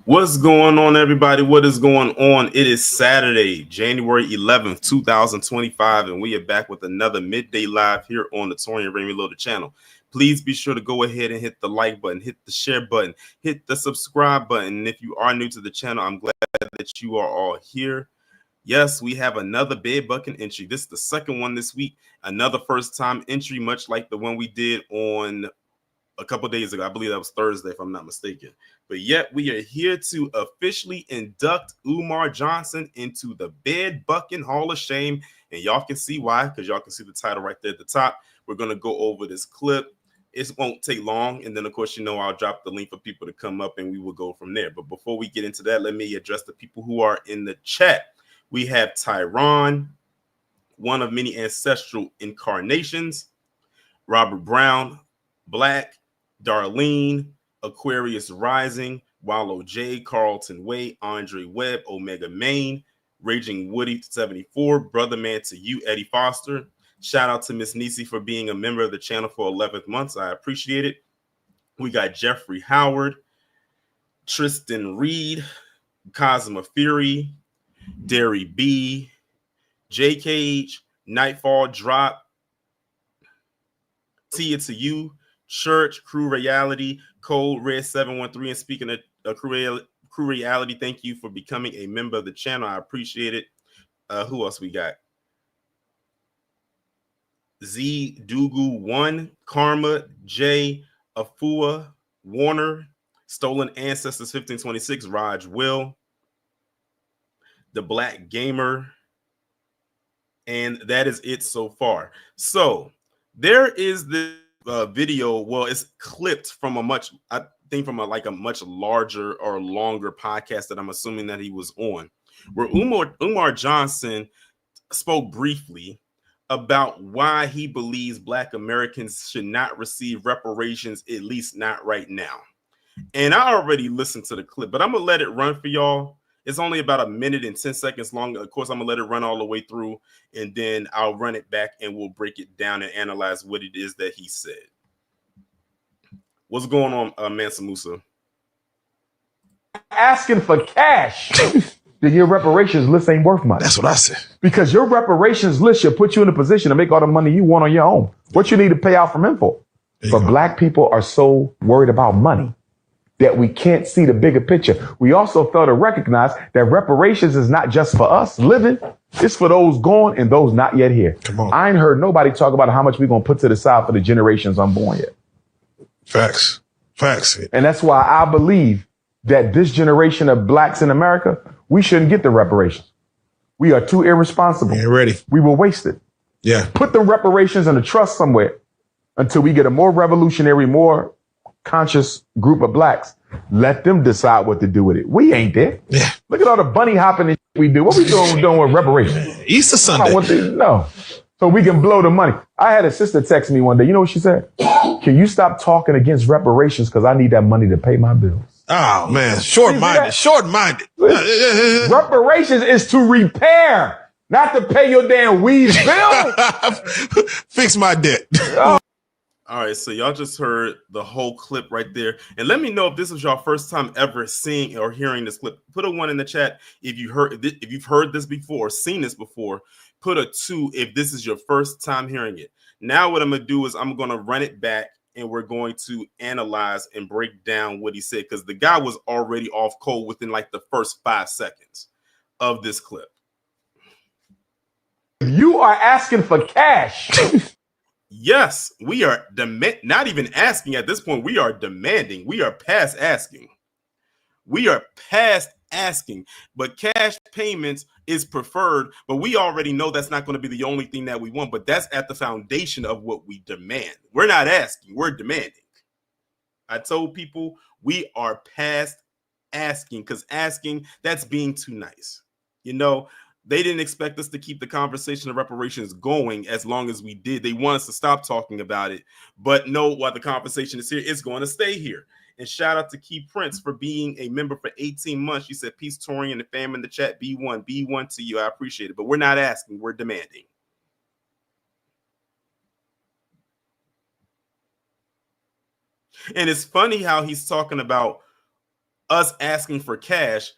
What's going on, everybody? What is going on? It is Saturday, January 11th, 2025, and we are back with another midday live here on the Tori and Remy Loaded channel. Please be sure to go ahead and hit the like button, hit the share button, hit the subscribe button. And if you are new to the channel, I'm glad that you are all here. Yes, we have another bed bucking entry. This is the second one this week. Another first time entry, much like the one we did on a couple days ago. I believe that was Thursday, if I'm not mistaken. But yet we are here to officially induct Umar Johnson into the Bed Bucking Hall of Shame. And y'all can see why, because y'all can see the title right there at the top. We're going to go over this clip. It won't take long. And then, of course, I'll drop the link for people to come up and we will go from there. But before we get into that, let me address the people who are in the chat. We have Tyron, one of many ancestral incarnations, Robert Brown, Black, Darlene, Aquarius Rising, Wallow J, Carlton Way, Andre Webb, Omega Main, Raging Woody 74, Brother Man to you, Eddie Foster. Shout out to Miss Nisi for being a member of the channel for 11 months. I appreciate it. We got Jeffrey Howard, Tristan Reed, Cosma Fury, Derry B, J Cage, Nightfall Drop, Tia to you, Church, Crew Reality, Cold Red 713. And speaking of Crew Reality, thank you for becoming a member of the channel. I appreciate it. Who else we got? Z Dugu 1, Karma, J, Afua, Warner, Stolen Ancestors 1526, Raj Will, The Black Gamer, and that is it so far. So there is this video. Well, it's clipped from a much larger or longer podcast that I'm assuming that he was on, where Umar Johnson spoke briefly about why he believes Black Americans should not receive reparations, at least not right now. And I already listened to the clip, but I'm gonna let it run for y'all. It's only about 1 minute and 10 seconds long. Of course, I'm gonna let it run all the way through, and then I'll run it back and we'll break it down and analyze what it is that he said. What's going on, Mansa Musa? Asking for cash. Then your reparations list ain't worth much. That's what I said. Because your reparations list should put you in a position to make all the money you want on your own. What you need to pay out from info. But Black people are so worried about money that we can't see the bigger picture. We also fail to recognize that reparations is not just for us living. It's for those gone and those not yet here. Come on. I ain't heard nobody talk about how much we're going to put to the side for the generations unborn yet. Facts. And that's why I believe that this generation of Blacks in America, we shouldn't get the reparations. We are too irresponsible. Ain't ready. We will waste it. Yeah. Put the reparations in a trust somewhere until we get a more revolutionary, more conscious group of Blacks. Let them decide what to do with it. We ain't there. Yeah. Look at all the bunny hopping and we do. What we doing with reparations? Easter Sunday. No. So we can blow the money. I had a sister text me one day. You know what she said? Can you stop talking against reparations? Because I need that money to pay my bills. Oh, man. Short-minded. Reparations is to repair, not to pay your damn weed bill. Fix my debt. All right, so y'all just heard the whole clip right there. And let me know if this is your first time ever seeing or hearing this clip. Put a 1 in the chat if you've heard this before or seen this before. Put a 2 if this is your first time hearing it. Now what I'm going to do is I'm going to run it back and we're going to analyze and break down what he said, because the guy was already off cold within like the first 5 seconds of this clip. You are asking for cash. Yes, we are not even asking at this point. We are demanding. We are past asking. But cash payments is preferred. But we already know that's not going to be the only thing that we want. But that's at the foundation of what we demand. We're not asking. We're demanding. I told people we are past asking, because asking, that's being too nice. They didn't expect us to keep the conversation of reparations going as long as we did. They want us to stop talking about it. But no, while the conversation is here, it's going to stay here. And shout out to Key Prince for being a member for 18 months. She said, peace, Tori, and the fam in the chat. B1 to you. I appreciate it. But we're not asking. We're demanding. And it's funny how he's talking about us asking for cash.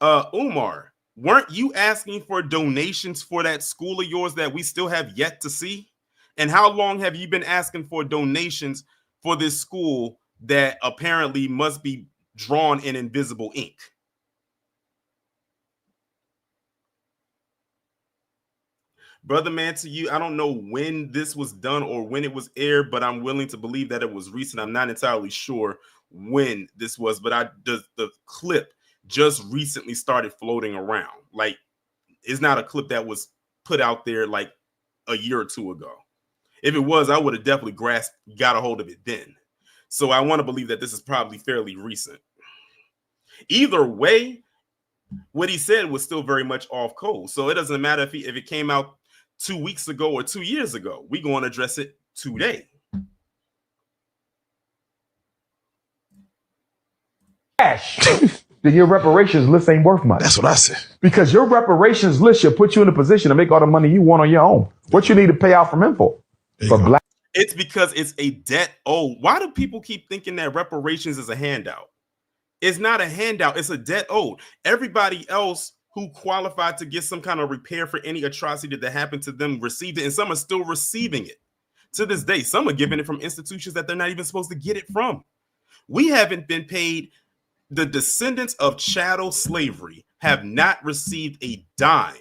Umar, weren't you asking for donations for that school of yours that we still have yet to see? And how long have you been asking for donations for this school that apparently must be drawn in invisible ink? Brother man, to you, I don't know when this was done or when it was aired, but I'm willing to believe that it was recent. I'm not entirely sure when this was, but the clip just recently started floating around. Like, it's not a clip that was put out there like a year or two ago. If it was, I would have definitely got a hold of it then. So I want to believe that this is probably fairly recent. Either way, what he said was still very much off code. So it doesn't matter if it came out 2 weeks ago or 2 years ago. We're going to address it today. Cash. Then your reparations list ain't worth much. That's what I said. Because your reparations list should put you in a position to make all the money you want on your own. What you need to pay out from him for black. It's because it's a debt owed. Why do people keep thinking that reparations is a handout? It's not a handout. It's a debt owed. Everybody else who qualified to get some kind of repair for any atrocity that happened to them received it, and some are still receiving it to this day. Some are giving it from institutions that they're not even supposed to get it from. We haven't been paid. The descendants of chattel slavery have not received a dime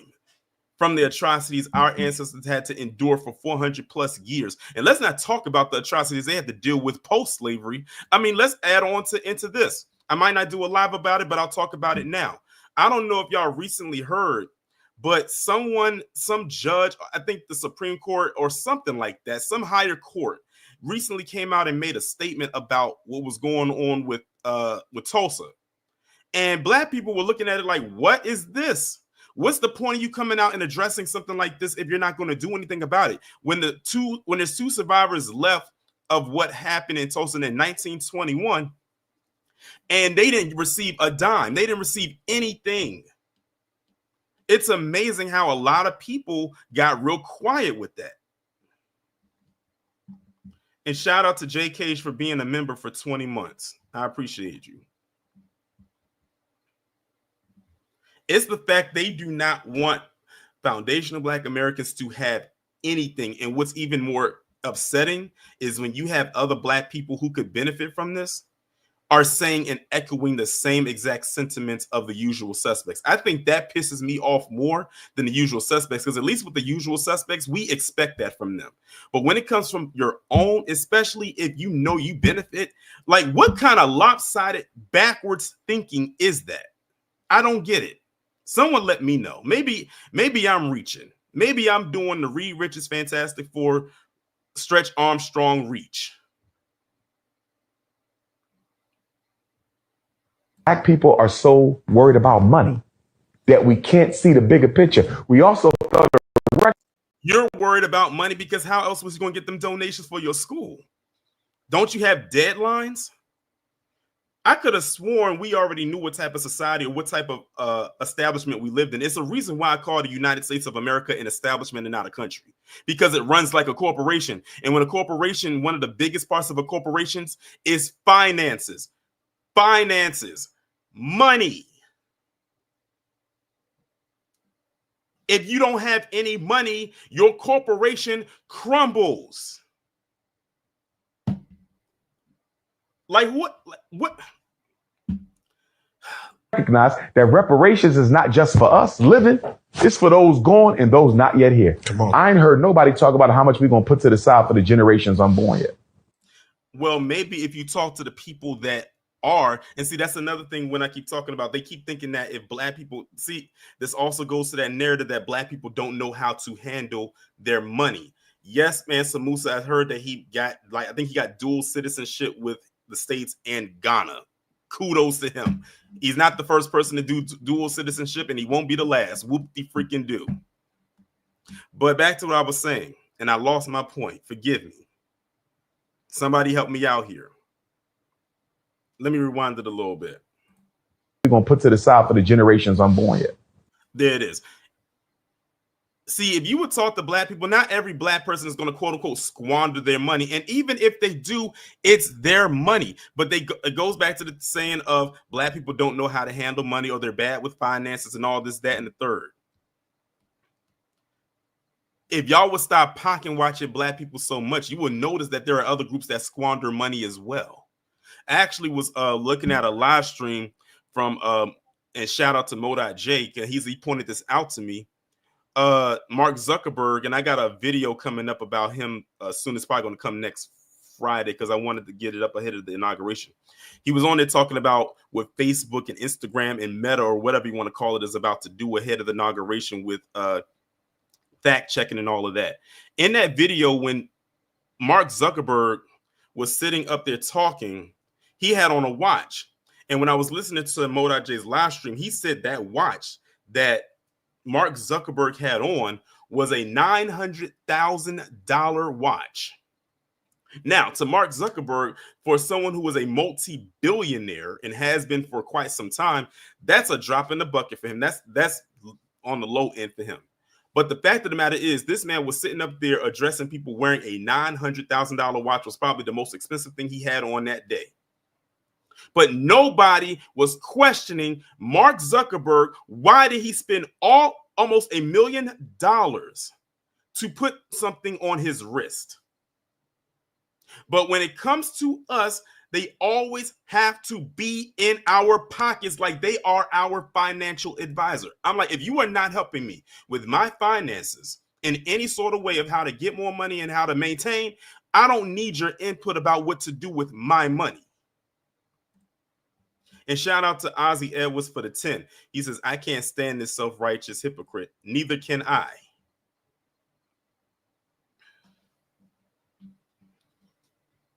from the atrocities our ancestors had to endure for 400 plus years. And let's not talk about the atrocities they had to deal with post-slavery. I mean, let's add on into this. I might not do a live about it, but I'll talk about it now. I don't know if y'all recently heard, but some judge, I think the Supreme Court or something like that, some higher court recently came out and made a statement about what was going on with Tulsa. And black people were looking at it like, what is this? What's the point of you coming out and addressing something like this if you're not going to do anything about it? When there's two survivors left of what happened in Tulsa in 1921, and they didn't receive a dime. They didn't receive anything. It's amazing how a lot of people got real quiet with that. And shout out to J. Cage for being a member for 20 months. I appreciate you. It's the fact they do not want foundational Black Americans to have anything. And what's even more upsetting is when you have other Black people who could benefit from this are saying and echoing the same exact sentiments of the usual suspects. I think that pisses me off more than the usual suspects, because at least with the usual suspects, we expect that from them. But when it comes from your own, especially if you know you benefit, like, what kind of lopsided, backwards thinking is that? I don't get it. Someone let me know. Maybe I'm reaching. Maybe I'm doing the Reed Richards Fantastic Four Stretch Armstrong reach. Black people are so worried about money that we can't see the bigger picture. We also thought you're worried about money because how else was you going to get them donations for your school? Don't you have deadlines? I could have sworn we already knew what type of society or what type of establishment we lived in. It's a reason why I call the United States of America an establishment and not a country, because it runs like a corporation. And when a corporation, one of the biggest parts of a corporation is finances, money. If you don't have any money, your corporation crumbles. Like what? Recognize that reparations is not just for us living, it's for those gone and those not yet here. Come on. I ain't heard nobody talk about how much we're going to put to the side for the generations unborn yet. Well, maybe if you talk to the people that are, and see, that's another thing when I keep talking about, they keep thinking that if Black people, see, this also goes to that narrative that Black people don't know how to handle their money. Yes, man, Samusa, I heard that he got, like, I think he got dual citizenship with the States and Ghana. Kudos to him. He's not the first person to do dual citizenship, and he won't be the last. Whoop-de-freaking do. But back to what I was saying, and I lost my point. Forgive me. Somebody help me out here. Let me rewind it a little bit. We're going to put to the side for the generations unborn yet. There it is. See, if you would talk to black people, not every black person is going to quote unquote squander their money. And even if they do, it's their money. But it goes back to the saying of black people don't know how to handle money, or they're bad with finances and all this, that, and the third. If y'all would stop pocket watching black people so much, you will notice that there are other groups that squander money as well. I actually was looking at a live stream from and shout out to Mo.J. He pointed this out to me. Mark Zuckerberg, and I got a video coming up about him soon. It's probably going to come next Friday because I wanted to get it up ahead of the inauguration. He was on there talking about what Facebook and Instagram and Meta, or whatever you want to call it, is about to do ahead of the inauguration with fact checking and all of that. In that video, when Mark Zuckerberg was sitting up there talking, he had on a watch. And when I was listening to Mo.J's live stream, he said that watch that Mark Zuckerberg had on was a $900,000 watch. Now, to Mark Zuckerberg, for someone who was a multi-billionaire and has been for quite some time, that's a drop in the bucket for him. That's on the low end for him. But the fact of the matter is, this man was sitting up there addressing people wearing a $900,000 watch, was probably the most expensive thing he had on that day. But nobody was questioning Mark Zuckerberg. Why did he spend almost $1 million to put something on his wrist? But when it comes to us, they always have to be in our pockets like they are our financial advisor. I'm like, if you are not helping me with my finances in any sort of way of how to get more money and how to maintain, I don't need your input about what to do with my money. And shout out to Ozzy Edwards for the 10. He says, I can't stand this self-righteous hypocrite. Neither can I.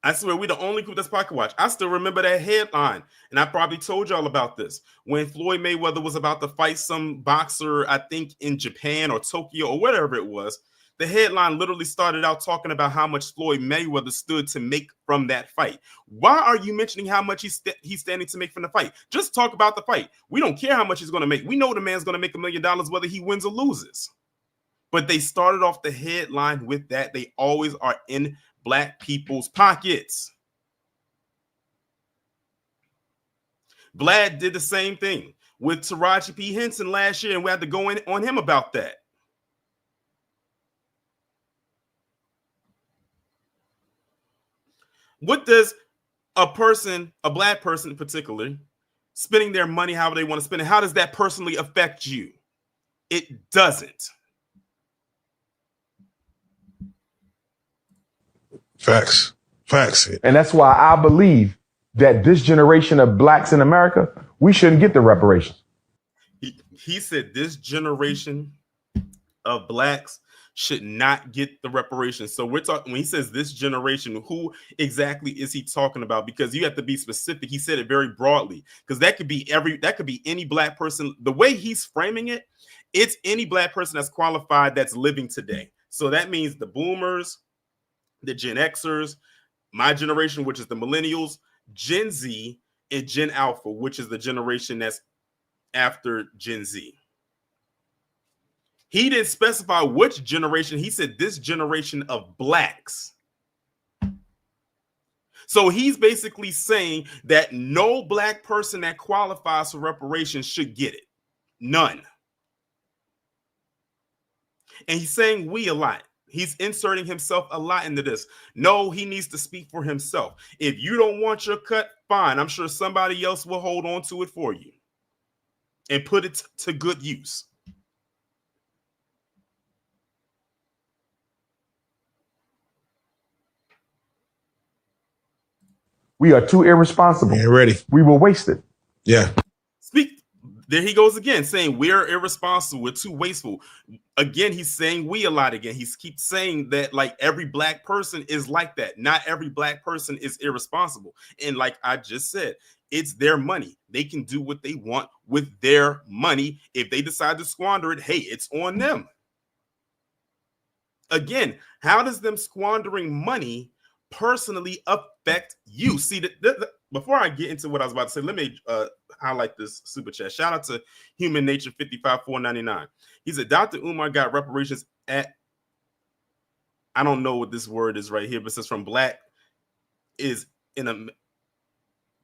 I swear, we're the only group that's pocket watch. I still remember that headline, and I probably told y'all about this. When Floyd Mayweather was about to fight some boxer, I think in Japan or Tokyo or whatever it was, the headline literally started out talking about how much Floyd Mayweather stood to make from that fight. Why are you mentioning how much he's standing to make from the fight? Just talk about the fight. We don't care how much he's going to make. We know the man's going to make $1 million whether he wins or loses. But they started off the headline with that. They always are in black people's pockets. Vlad did the same thing with Taraji P. Henson last year, and we had to go in on him about that. What does a black person in particular, spending their money however they want to spend it, how does that personally affect you? It doesn't. Facts. And that's why I believe that this generation of blacks in America, we shouldn't get the reparations. He said this generation of blacks should not get the reparations. So we're talking, when he says this generation, who exactly is he talking about? Because you have to be specific. He said it very broadly, because that could be any black person. The way he's framing it, it's any black person that's qualified that's living today. So that means the boomers, the Gen Xers, my generation, which is the millennials, Gen Z, and Gen Alpha, which is the generation that's after Gen Z. He didn't specify which generation. He said this generation of blacks. So he's basically saying that no black person that qualifies for reparations should get it. None. And he's saying we a lot. He's inserting himself a lot into this. No, he needs to speak for himself. If you don't want your cut, fine. I'm sure somebody else will hold on to it for you and put it to good use. We are too irresponsible. Ain't ready. We will waste it. Yeah. There he goes again, saying we're irresponsible, we're too wasteful. Again, he's saying we a lot again. He keeps saying that like every black person is like that. Not every black person is irresponsible. And like I just said, it's their money. They can do what they want with their money. If they decide to squander it, hey, it's on them. Again, how does them squandering money personally affect you? See, before I get into what I was about to say, let me highlight this super chat. Shout out to Human Nature 55499. He said, Dr. Umar got reparations at, I don't know what this word is right here, but it says from black is in a,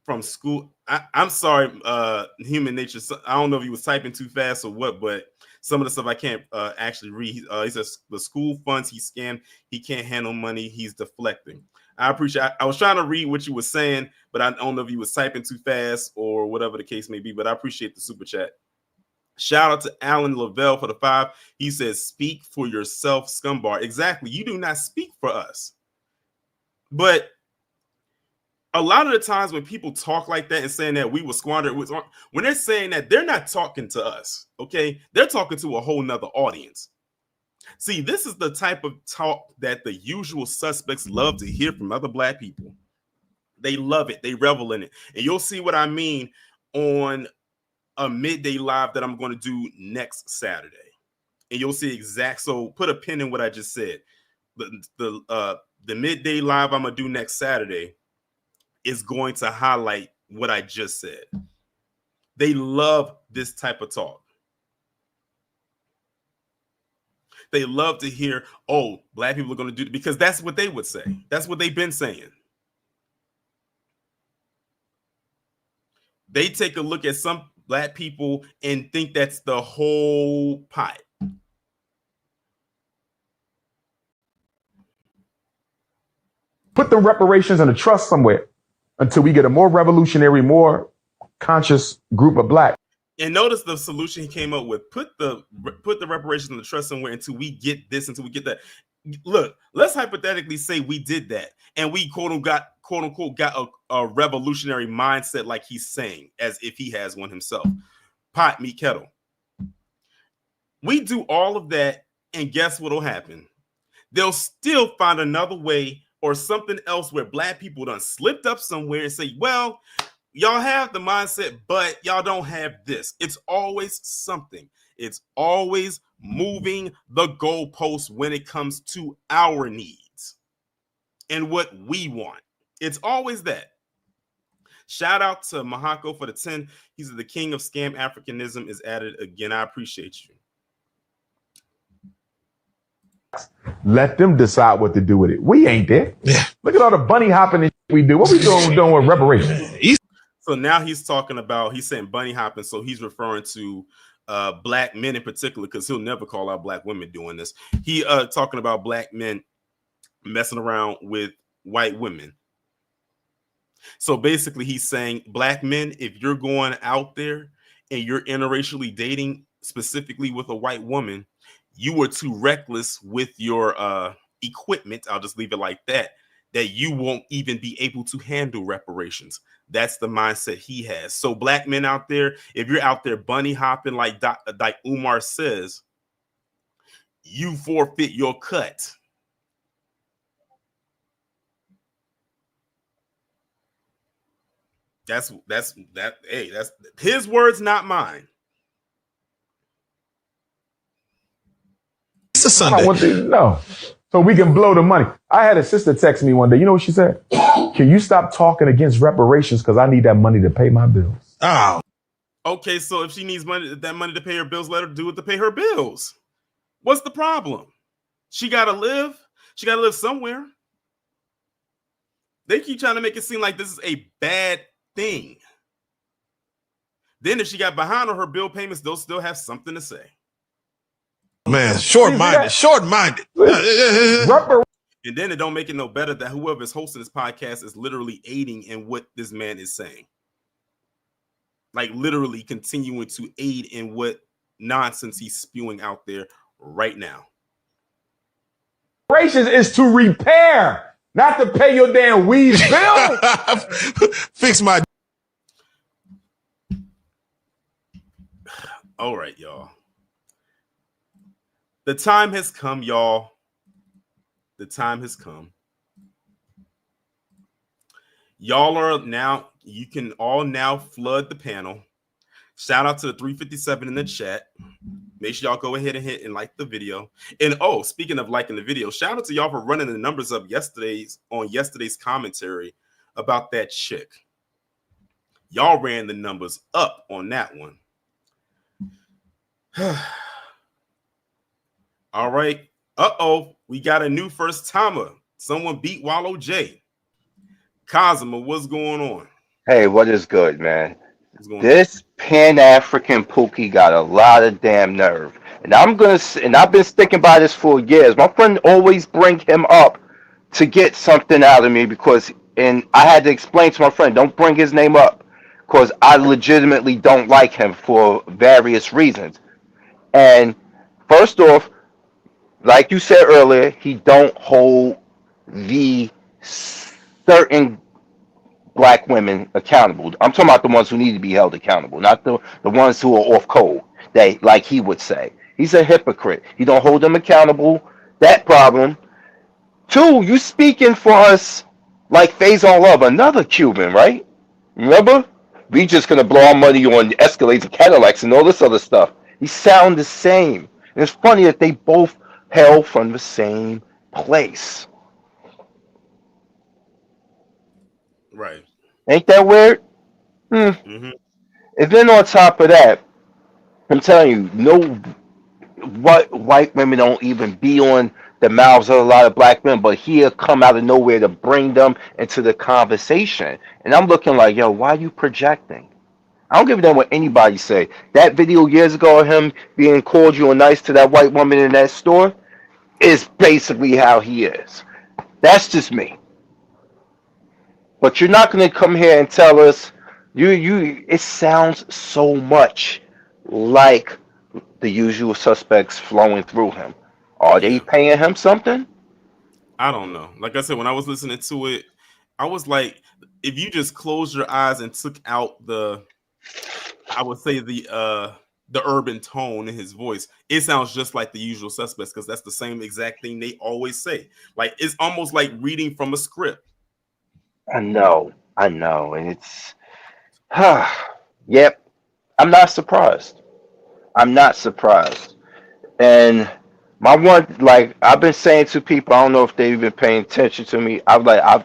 from school. I'm sorry, Human Nature. I don't know if he was typing too fast or what, but some of the stuff I can't actually read. He says the school funds he scammed, he can't handle money, he's deflecting. I appreciate. I was trying to read what you were saying, but I don't know if you was typing too fast or whatever the case may be. But I appreciate the super chat. Shout out to Alan Lavelle for the 5. He says, "Speak for yourself, scumbar." Exactly. You do not speak for us. But a lot of the times when people talk like that and saying that we will squander, when they're saying that, they're not talking to us. Okay, they're talking to a whole nother audience. See, this is the type of talk that the usual suspects love to hear from other black people. They love it. They revel in it. And you'll see what I mean on a midday live that I'm going to do next Saturday. And you'll see so put a pin in what I just said. The midday live I'm going to do next Saturday is going to highlight what I just said. They love this type of talk. They love to hear, oh, black people are going to do it, because that's what they would say. That's what they've been saying. They take a look at some black people and think that's the whole pie. Put the reparations in a trust somewhere until we get a more revolutionary, more conscious group of black. And notice the solution he came up with: put the reparations in the trust somewhere until we get this, until we get that. Look, let's hypothetically say we did that, and we quote unquote got a revolutionary mindset, like he's saying, as if he has one himself. Pot, meat, kettle. We do all of that, and guess what'll happen? They'll still find another way or something else where black people done slipped up somewhere and say, well, y'all have the mindset, but y'all don't have this. It's always something. It's always moving the goalposts when it comes to our needs and what we want. It's always that. Shout out to Mahako for the 10. He's the king of scam Africanism is added again. I appreciate you. Let them decide what to do with it. We ain't there. Yeah. Look at all the bunny hopping and we do. What we doing with reparations? So now he's talking about, he's saying bunny hopping. So he's referring to black men in particular, because he'll never call out black women doing this. He talking about black men messing around with white women. So basically he's saying, black men, if you're going out there and you're interracially dating specifically with a white woman, you were too reckless with your equipment, I'll just leave it like that you won't even be able to handle reparations. That's the mindset he has. So black men out there, if you're out there bunny hopping like Umar says, you forfeit your cut. That's his words, not mine. It's a Sunday. No. So we can blow the money. I had a sister text me one day. You know what she said? Can you stop talking against reparations? Because I need that money to pay my bills. Oh. Okay, so if she needs that money to pay her bills, let her do it to pay her bills. What's the problem? She got to live. She got to live somewhere. They keep trying to make it seem like this is a bad thing. Then if she got behind on her bill payments, they'll still have something to say. Man, short-minded. And then it don't make it no better that whoever is hosting this podcast is literally aiding in what this man is saying. Like literally continuing to aid in what nonsense he's spewing out there right now. Reparations is to repair, not to pay your damn weed bill. Fix my. All right, y'all. The time has come, y'all. The time has come. Y'all are now, you can all now flood the panel. Shout out to the 357 in the chat. Make sure y'all go ahead and hit and like the video. And oh, speaking of liking the video, shout out to y'all for running the numbers up yesterday's commentary about that chick. Y'all ran the numbers up on that one. All right. Uh-oh. We got a new first timer. Someone beat Wallow J. Cosmo, what's going on? Hey, what is good, man? What's going on? This Pan-African Pookie got a lot of damn nerve, and I've been sticking by this for years. My friend always bring him up to get something out of me and I had to explain to my friend, don't bring his name up, because I legitimately don't like him for various reasons. And first off, like you said earlier, he don't hold the certain black women accountable. I'm talking about the ones who need to be held accountable, not the ones who are off code. They, like he would say, he's a hypocrite. He don't hold them accountable. That problem. Two, you speaking for us like Faison Love, another Cuban, right? Remember? We just gonna blow our money on Escalades and Cadillacs and all this other stuff. He sound the same. And it's funny that they both hail from the same place. Right. Ain't that weird? Mm-hmm. And then on top of that, I'm telling you, no white women don't even be on the mouths of a lot of black men, but he'll come out of nowhere to bring them into the conversation. And I'm looking like, yo, why are you projecting? I don't give a damn what anybody say. That video years ago of him being cordial and nice to that white woman in that store is basically how he is. That's just me. But you're not going to come here and tell us it sounds so much like the usual suspects flowing through him. Are they paying him something? I don't know. Like I said, when I was listening to it, I was like, if you just closed your eyes and took out I would say the urban tone in his voice, it sounds just like the usual suspects, because that's the same exact thing they always say. Like, it's almost like reading from a script. I know, and it's, yep. I'm not surprised. And my one, like I've been saying to people, I don't know if they've been paying attention to me. I've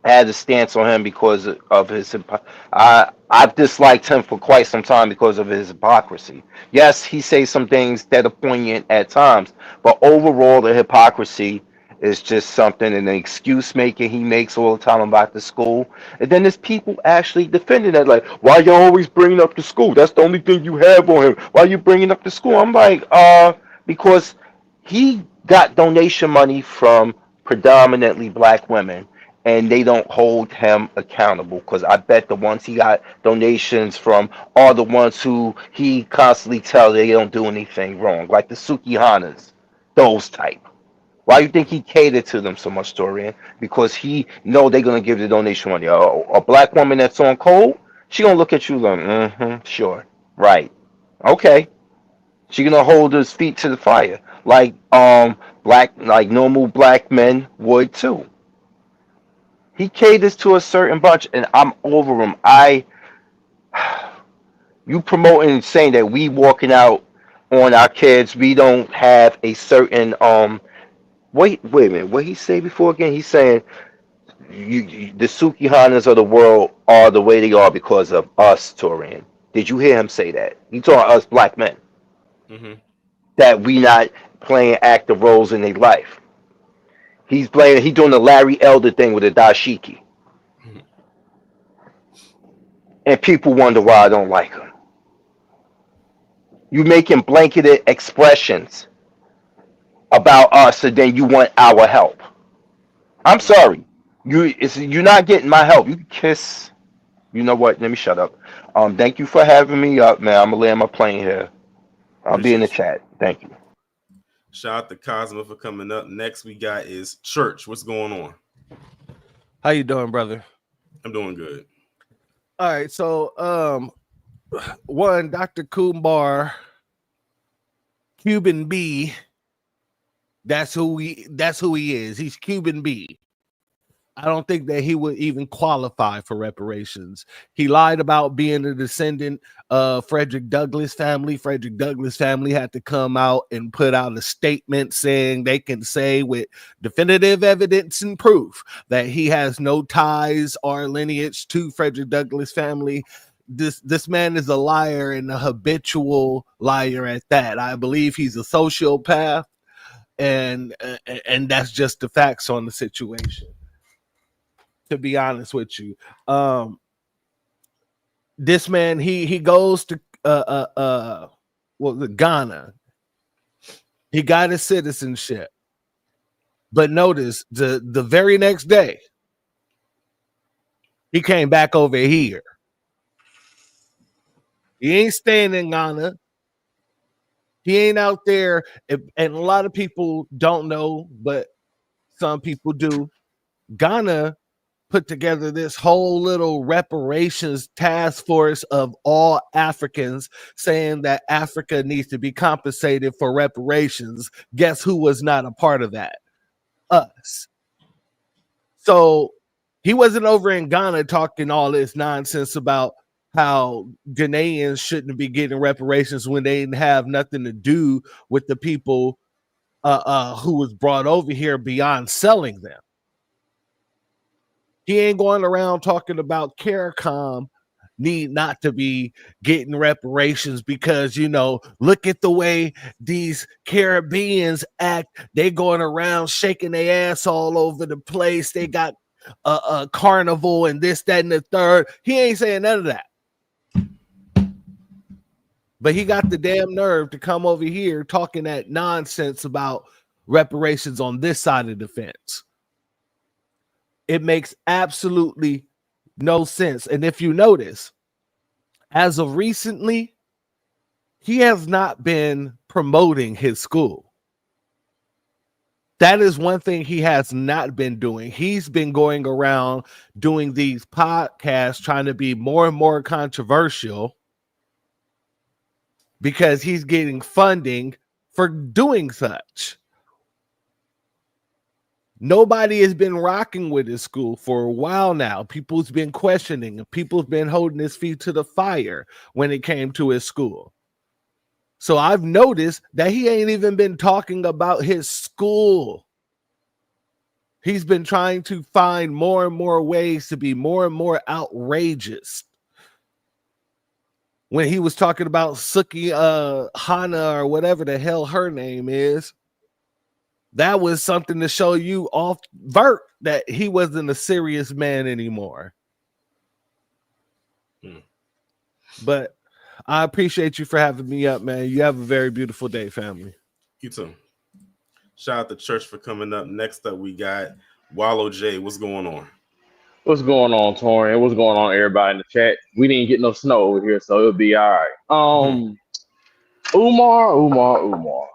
had a stance on him because of his. I've disliked him for quite some time because of his hypocrisy. Yes, he says some things that are poignant at times, but overall, the hypocrisy is just something, and the excuse making he makes all the time about the school. And then there's people actually defending that, like, why you always bringing up the school? That's the only thing you have on him. Why you bringing up the school? I'm like, because he got donation money from predominantly black women, and they don't hold him accountable, because I bet the ones he got donations from are the ones who he constantly tells they don't do anything wrong, like the Sukihanas, those type. Why do you think he catered to them so much, Dorian? Because he know they're gonna give the donation money. A black woman that's on cold, she gonna look at you like, sure, right, okay. She gonna hold his feet to the fire, like like normal black men would too. He caters to a certain bunch, and I'm over him. You promoting saying that we walking out on our kids, we don't have a certain wait a minute, what he say before again? He's saying the Sukihanas of the world are the way they are because of us, Torian. Did you hear him say that? He told us black men that we not playing active roles in their life. He's doing the Larry Elder thing with the dashiki. And people wonder why I don't like him. You making blanketed expressions about us, and then you want our help. I'm sorry. You're not getting my help. You can kiss. You know what? Let me shut up. Thank you for having me up, man. I'm gonna land my plane here. I'll be in the chat. Thank you. Shout out to Cosmo for coming up. Next we got is Church. What's going on? How you doing, brother? I'm doing good. All right, so one, Dr. Kumbar, Cuban B. That's who he is. He's Cuban B. I don't think that he would even qualify for reparations. He lied about being a descendant of Frederick Douglass family. Frederick Douglass family had to come out and put out a statement saying they can say with definitive evidence and proof that he has no ties or lineage to Frederick Douglass family. This man is a liar and a habitual liar at that. I believe he's a sociopath, and that's just the facts on the situation. To be honest with you, this man he goes to Ghana. He got his citizenship, but notice the very next day he came back over here. He ain't staying in Ghana. He ain't out there, and a lot of people don't know, but some people do. Ghana put together this whole little reparations task force of all Africans saying that Africa needs to be compensated for reparations. Guess who was not a part of that? Us. So he wasn't over in Ghana talking all this nonsense about how Ghanaians shouldn't be getting reparations when they didn't have nothing to do with the people who was brought over here beyond selling them. He ain't going around talking about CARICOM need not to be getting reparations because, you know, look at the way these Caribbeans act. They going around shaking their ass all over the place. They got a carnival and this, that, and the third. He ain't saying none of that. But he got the damn nerve to come over here talking that nonsense about reparations on this side of the fence. It makes absolutely no sense. And if you notice, as of recently, he has not been promoting his school. That is one thing he has not been doing. He's been going around doing these podcasts, trying to be more and more controversial because he's getting funding for doing such. Nobody has been rocking with his school for a while now. People's been questioning, and people's been holding his feet to the fire when it came to his school. So I've noticed that he ain't even been talking about his school. He's been trying to find more and more ways to be more and more outrageous. When he was talking about Suki Hana or whatever the hell her name is, that was something to show you off vert that he wasn't a serious man anymore. But I appreciate you for having me up, man. You have a very beautiful day, family. You too. Shout out to Church for coming up. Next up, we got Wallow J. What's going on? What's going on, Torian? What's going on, everybody in the chat? We didn't get no snow over here, so it'll be all right. Umar.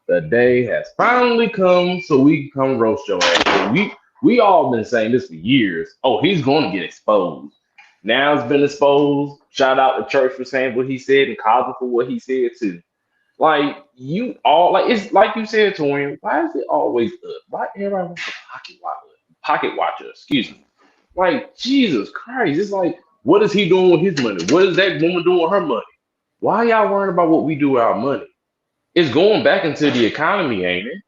The day has finally come so we can come roast your ass. We all been saying this for years. Oh, he's going to get exposed. Now it's been exposed. Shout out to Church for saying what he said and Cosmo for what he said too. Like you all, like it's like you said, Torian. Why is it always up? Why everybody wants a pocket watcher? Excuse me. Like Jesus Christ, it's like, what is he doing with his money? What is that woman doing with her money? Why y'all worrying about what we do with our money? It's going back into the economy, ain't it?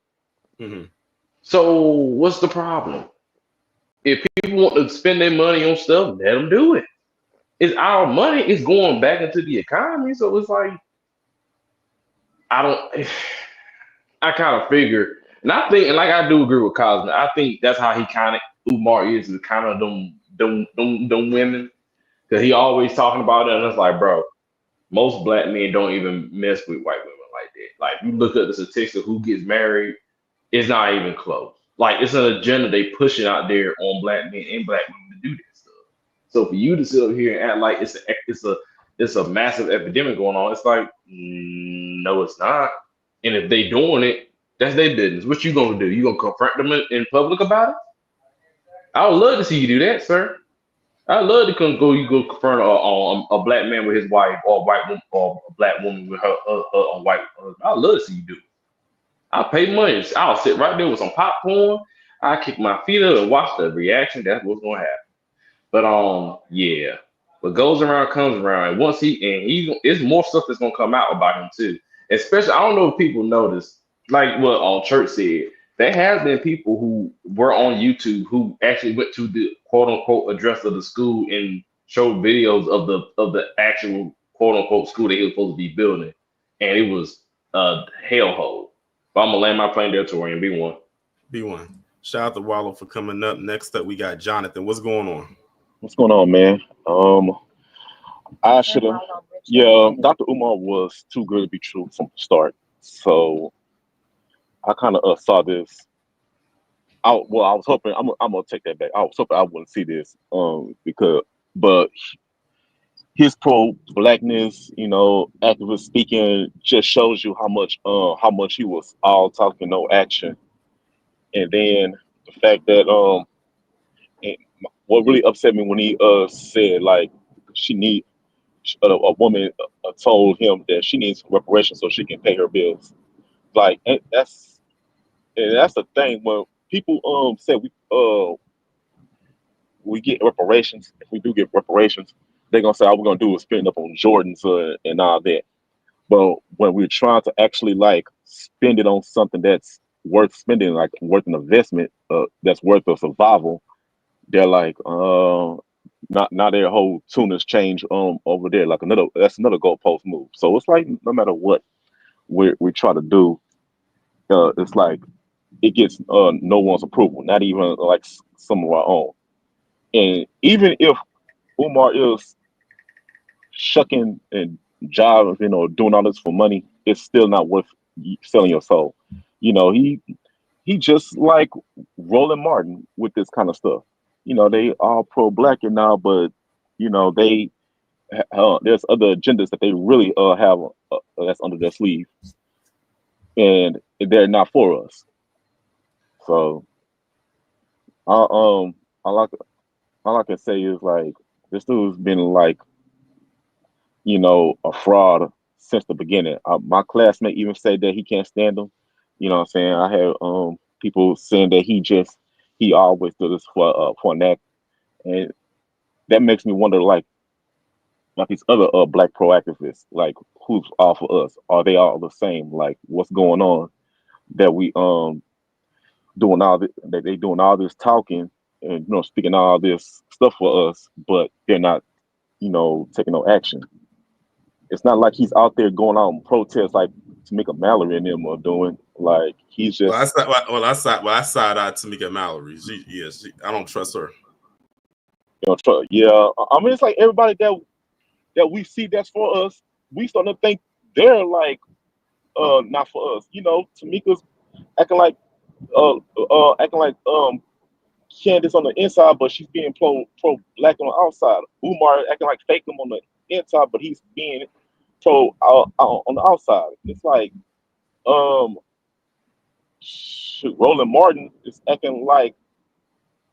Mm-hmm. So what's the problem? If people want to spend their money on stuff, let them do it. It's our money. It's going back into the economy. So it's like, I kind of figure, and I think, and like I do agree with Cosmo. I think that's how he kind of Umar is kind of them women, because he always talking about it, and it's like, bro, most black men don't even mess with white women like that. Like you look at the statistics of who gets married, it's not even close. Like it's an agenda they pushing out there on black men and black women to do this stuff. So for you to sit up here and act like it's a massive epidemic going on, it's like no, it's not. And if they doing it, that's their business. What you gonna do? You gonna confront them in public about it? I would love to see you do that, sir. I'd love to you go confront a black man with his wife, or a white woman, or a black woman with her white husband. I'd love to see you do it. I'll pay money. I'll sit right there with some popcorn. I kick my feet up and watch the reaction. That's what's gonna happen. But yeah. What goes around comes around. And once it's more stuff that's gonna come out about him too. Especially, I don't know if people notice, like what Church said. There has been people who were on YouTube who actually went to the quote unquote address of the school and showed videos of the actual quote unquote school that he was supposed to be building, and it was a hellhole. But I'm gonna land my plane there, Torian. B1. B1. Shout out to Wallow for coming up. Next up, we got Jonathan. What's going on? What's going on, man? I should have. Yeah, Dr. Umar was too good to be true from the start. So I kind of saw this. I was hoping. I'm gonna take that back. I was hoping I wouldn't see this. But his pro-blackness, activist speaking, just shows you how much he was all talking, no action. And then the fact that and what really upset me when he said like a woman told him that she needs reparations so she can pay her bills. Like that's the thing when people say we get reparations. If we do get reparations, they're gonna say all we're gonna do is spend up on Jordans and all that. But when we're trying to actually like spend it on something that's worth spending, like worth an investment, that's worth a survival, they're like, not their whole tune has changed over there. Like that's another goalpost move. So it's like no matter what we try to do, it's like it gets no one's approval, not even like some of our own. And even if Umar is shucking and jiving, doing all this for money, it's still not worth selling your soul. He just like Roland Martin with this kind of stuff. They all pro-black and now, but they there's other agendas that they really have that's under their sleeve, and they're not for us. So, I all I can say is like this dude's been like a fraud since the beginning. My classmate even said that he can't stand him. You know what I'm saying? I had people saying that he always do this for an act, and that makes me wonder like these other black pro activists, like who's all for us? Are they all the same? Like what's going on that we doing all this, that they doing all this talking and speaking all this stuff for us, but they're not taking no action. It's not like he's out there going out and protest like Tamika Mallory and them are doing. Like he's just. I side out Tamika Mallory. I don't trust her. Yeah. I mean, it's like everybody that we see that's for us, we start to think they're like not for us. Tamika's acting like Candace on the inside, but she's being pro black on the outside. Umar acting like fake him on the inside, but he's being pro on the outside. It's like Roland Martin is acting like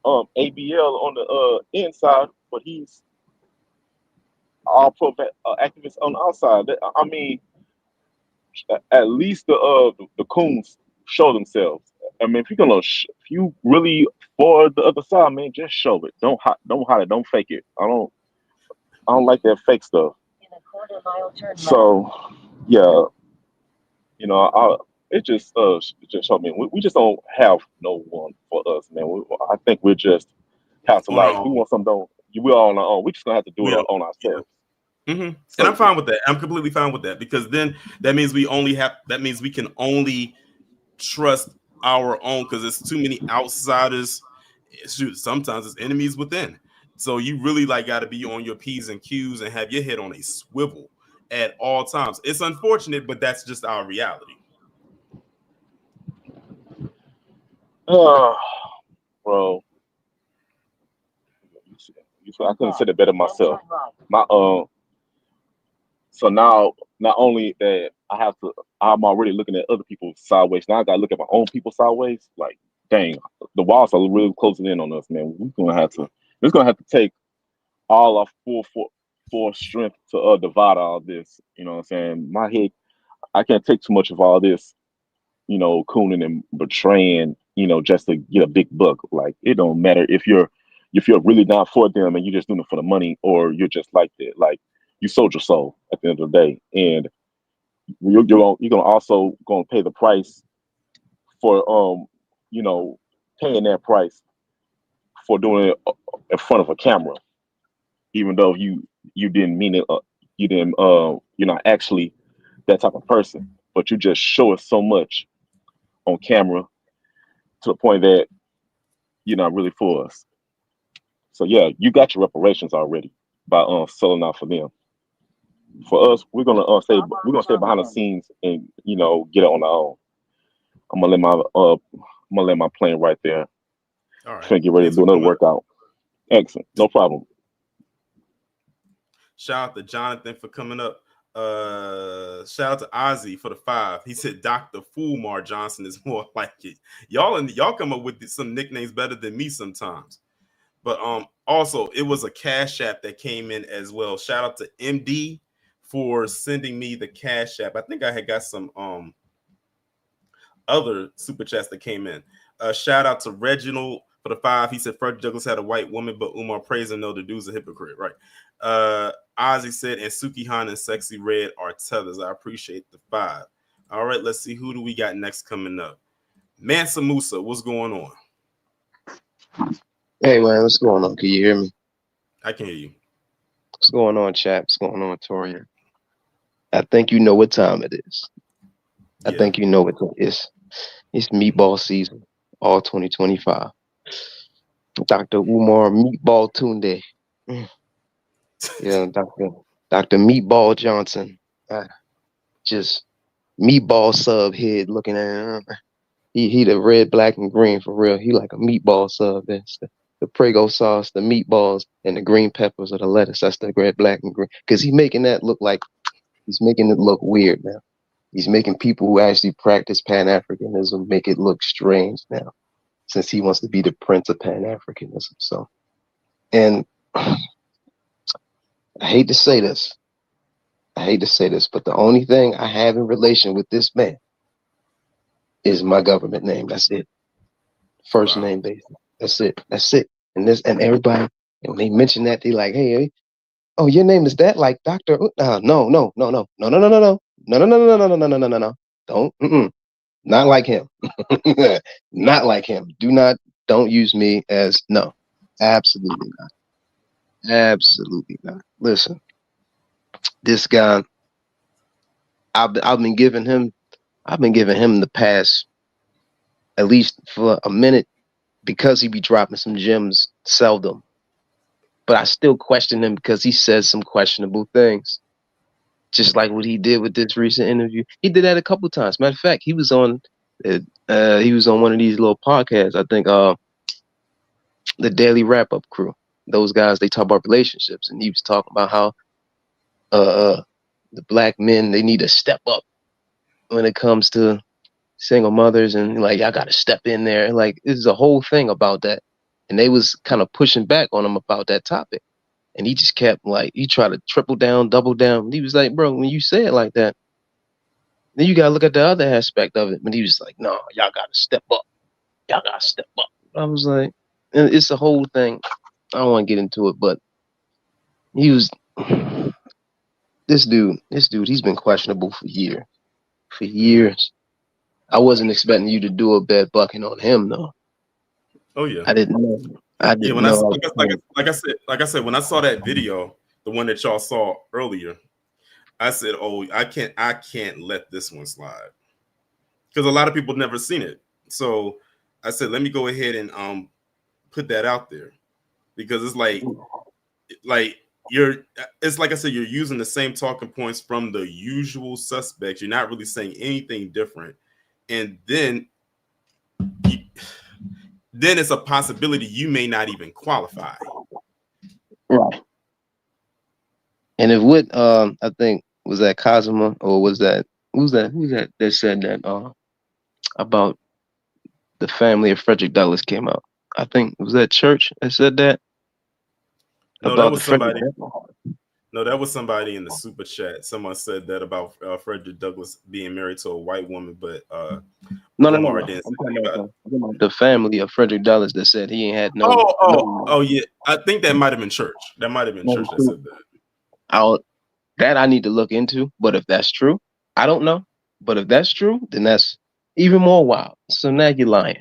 ABL on the inside, but he's all pro activists on the outside. I mean, at least the coons show themselves. I mean, if you really for the other side, man, just show it. Don't hide it. Don't fake it. I don't like that fake stuff. So, yeah, it just showed me we just don't have no one for us, man. I think we just have to we want something. We're all on our own. We just gonna have to do it on ourselves. Yeah. Mm-hmm. So, and I'm fine with that. I'm completely fine with that because then that means we can only trust our own because there's too many outsiders. Shoot, sometimes it's enemies within. So you really got to be on your P's and Q's and have your head on a swivel at all times. It's unfortunate, but that's just our reality. Bro, I couldn't say it better myself. So now, not only that I'm already looking at other people sideways. Now I got to look at my own people sideways. Like, dang, the walls are really closing in on us, man. It's gonna have to take all our full strength to divide all this. You know what I'm saying? My head, I can't take too much of all this, cooning and betraying just to get a big buck. Like, it don't matter if you're really not for them and you're just doing it for the money, or you're just like that. Like, you sold your soul at the end of the day, and you're gonna also gonna pay the price for paying that price for doing it in front of a camera, even though you didn't mean it. You're not actually that type of person, but you just show it so much on camera to the point that you're not really for us. So yeah, you got your reparations already by selling out for them. For us, we're gonna stay behind the scenes and get it on our own. I'm gonna let my plane right there. All right. Finna get ready to Thanks do for another coming up. workout. Excellent, no problem. Shout out to Jonathan for coming up. Shout out to Ozzy for the 5. He said Dr. Umar Johnson is more like it. Y'all come up with some nicknames better than me sometimes. But also it was a Cash App that came in as well. Shout out to MD for sending me the Cash App. I think I had got some other super chats that came in. Shout out to Reginald for the 5. He said Frederick Douglass had a white woman, but Umar praised him. No, the dude's a hypocrite, right? Ozzy said, and Suki Han and Sexy Red are tethers. I appreciate the 5. All right, let's see, who do we got next coming up? Mansa Musa, what's going on? Hey man, what's going on? Can you hear me? I can hear you. What's going on, chap? What's going on, Torian? I think you know what time it is. I think you know what it is. It's meatball season, all 2025. Dr. Umar Meatball Tunde. Yeah, Dr. Meatball Johnson. Just meatball sub head looking at him. He the red, black, and green for real. He like a meatball sub. That's the Prego sauce, the meatballs, and the green peppers or the lettuce. That's the red, black, and green. Because he's making that look like, he's making it look weird now. He's making people who actually practice Pan-Africanism make it look strange now, since he wants to be the prince of Pan-Africanism. So, and I hate to say this. But the only thing I have in relation with this man is my government name. That's it. First name basis. That's it. And everybody, and when they mention that, they like, hey, oh, your name is that, like Dr. No. Don't. Not like him. Not like him. Don't use me as, no. Absolutely not. Listen, this guy, I've been giving him the pass at least for a minute, because he be dropping some gems seldom. But I still question him because he says some questionable things. Just like what he did with this recent interview. He did that a couple times. Matter of fact, he was on one of these little podcasts. I think the Daily Wrap Up Crew. Those guys, they talk about relationships, and he was talking about how the black men, they need to step up when it comes to single mothers, and like, y'all got to step in there. Like, there's a whole thing about that, and they was kind of pushing back on him about that topic, and he just kept, like, he tried to triple down, double down. And he was like, bro, when you say it like that, then you gotta look at the other aspect of it. But he was like, no, y'all gotta step up. I was like, and it's a whole thing. I don't want to get into it, but he was this dude, he's been questionable for years. I wasn't expecting you to do a bed bucking on him, though. Oh yeah. I didn't know. When I said, when I saw that video, the one that y'all saw earlier, I said, oh, I can't let this one slide, because a lot of people never seen it. So I said, let me go ahead and put that out there, because it's like it's like I said, you're using the same talking points from the usual suspects. You're not really saying anything different. And then it's a possibility you may not even qualify. Right. And if what I think was that Cosima, or was that who's that said that about the family of Frederick Douglass came out? I think it was that church that said that. No, that was somebody. No, that was somebody in the super chat. Someone said that about Frederick Douglass being married to a white woman, but No. Umar I'm didn't say talking anything about it. I'm talking about the family of Frederick Douglass that said he ain't had Oh, yeah. I think that might have been church. That might have been church that said that. That I need to look into. But if that's true, I don't know. But if that's true, then that's even more wild. So now you're lying.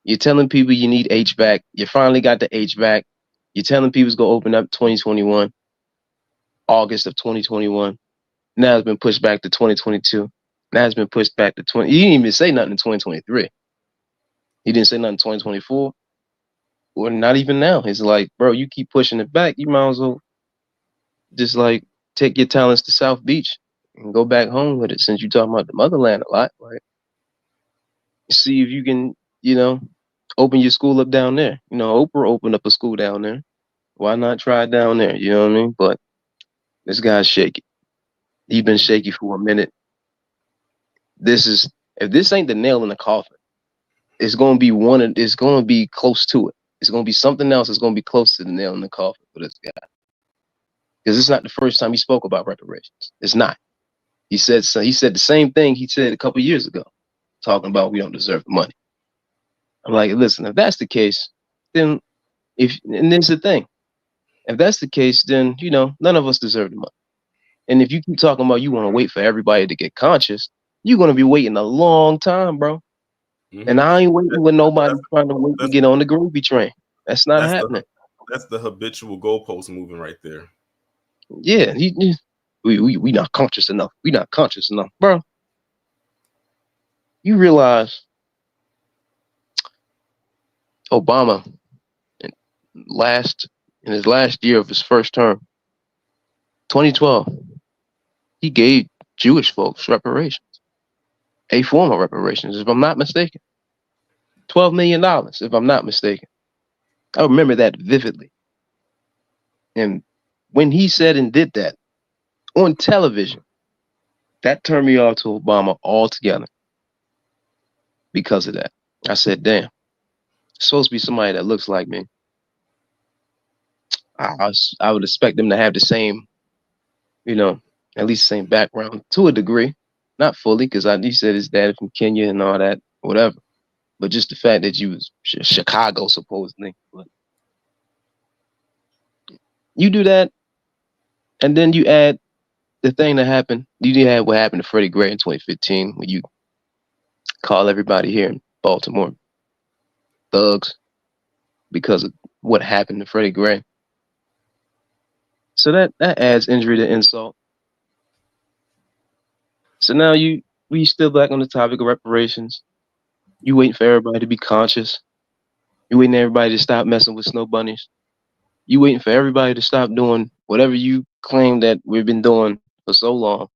You're telling people you need HVAC. You finally got the HVAC. You're telling people it's going to open up 2021, August of 2021. Now it's been pushed back to 2022. Now it's been pushed back to 20. He didn't even say nothing in 2023. He didn't say nothing in 2024. Or not even now. It's like, bro, you keep pushing it back. You might as well just like take your talents to South Beach and go back home with it, since you're talking about the motherland a lot. Right? See if you can, open your school up down there. Oprah opened up a school down there. Why not try it down there? You know what I mean? But this guy's shaky. He's been shaky for a minute. If this ain't the nail in the coffin, it's gonna be it's gonna be close to it. It's gonna be something else that's gonna be close to the nail in the coffin for this guy. Because it's not the first time he spoke about reparations. It's not. He said the same thing he said a couple years ago, talking about we don't deserve the money. I'm like, listen, if that's the case, then and there's the thing. If that's the case, then none of us deserve the money. And if you keep talking about you want to wait for everybody to get conscious, you're gonna be waiting a long time, bro. Mm-hmm. And I ain't waiting with nobody trying to wait to get on the gravy train. That's not happening. That's the habitual goalpost moving right there. Yeah, we not conscious enough. We not conscious enough, bro. You realize Obama in his last year of his first term, 2012, he gave Jewish folks reparations, a form of reparations, if I'm not mistaken. $12 million, if I'm not mistaken. I remember that vividly. And when he said and did that on television, that turned me off to Obama altogether because of that. I said, damn, it's supposed to be somebody that looks like me. I would expect them to have the same, at least the same background to a degree, not fully, because he said his dad from Kenya and all that, whatever. But just the fact that you was Chicago, supposedly. But you do that, and then you add the thing that happened. You had what happened to Freddie Gray in 2015, when you call everybody here in Baltimore thugs because of what happened to Freddie Gray. So that adds injury to insult. So now we still back on the topic of reparations. You waiting for everybody to be conscious. You waiting for everybody to stop messing with snow bunnies. You waiting for everybody to stop doing whatever you claim that we've been doing for so long,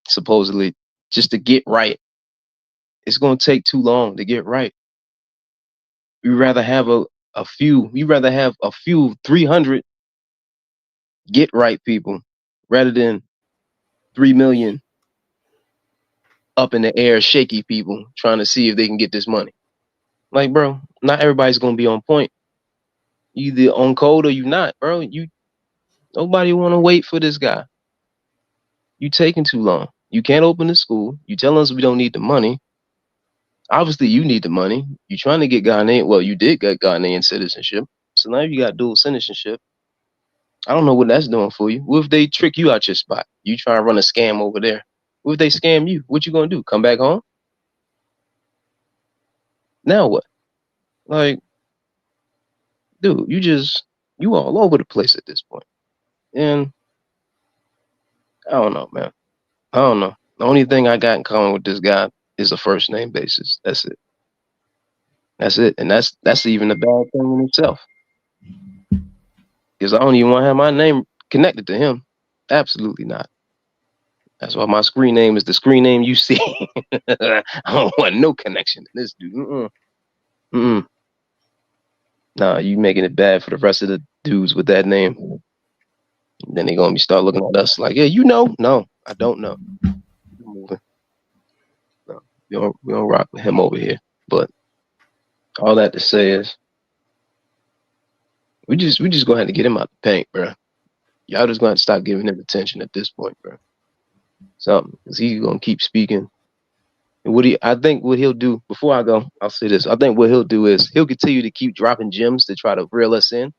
supposedly, just to get right. It's going to take too long to get right. We'd rather have a few 300 get right people rather than 3 million up in the air shaky people trying to see if they can get this money. Like, bro, not everybody's going to be on point. You either on code or you not, bro. Nobody want to wait for this guy. You taking too long. You can't open the school. You telling us we don't need the money. Obviously, you need the money. You trying to get Ghanaian. Well, you did get Ghanaian citizenship. So now you got dual citizenship. I don't know what that's doing for you. What if they trick you out your spot? You try to run a scam over there. What if they scam you? What you gonna do? Come back home? Now what? Like, dude, you all over the place at this point. And I don't know, man. I don't know. The only thing I got in common with this guy is a first name basis. That's it. That's it. And that's even a bad thing in itself. Because I don't even want to have my name connected to him. Absolutely not. That's why my screen name is the screen name you see. I don't want no connection to this dude. Nah, you making it bad for the rest of the dudes with that name. Then they're gonna start looking at us like, yeah, No, I don't know. No, we don't rock with him over here. But all that to say is, we just go ahead and get him out the paint, bro. Y'all just gonna stop giving him attention at this point, bro. Something, because he's gonna keep speaking. And I think what he'll do, before I go, I'll say this. I think what he'll do is he'll continue to keep dropping gems to try to reel us in.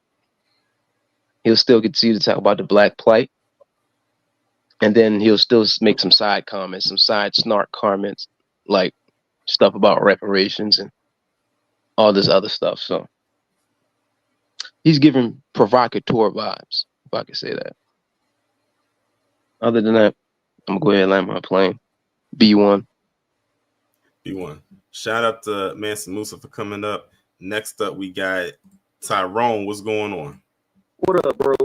He'll still continue to talk about the black plight. And then he'll still make some side comments, some side snark comments, like stuff about reparations and all this other stuff. So he's giving provocateur vibes, if I could say that. Other than that, I'm gonna go ahead and land my plane. B1. B1. Shout out to Mansa Musa for coming up. Next up, we got Tyrone. What's going on? What up, bro?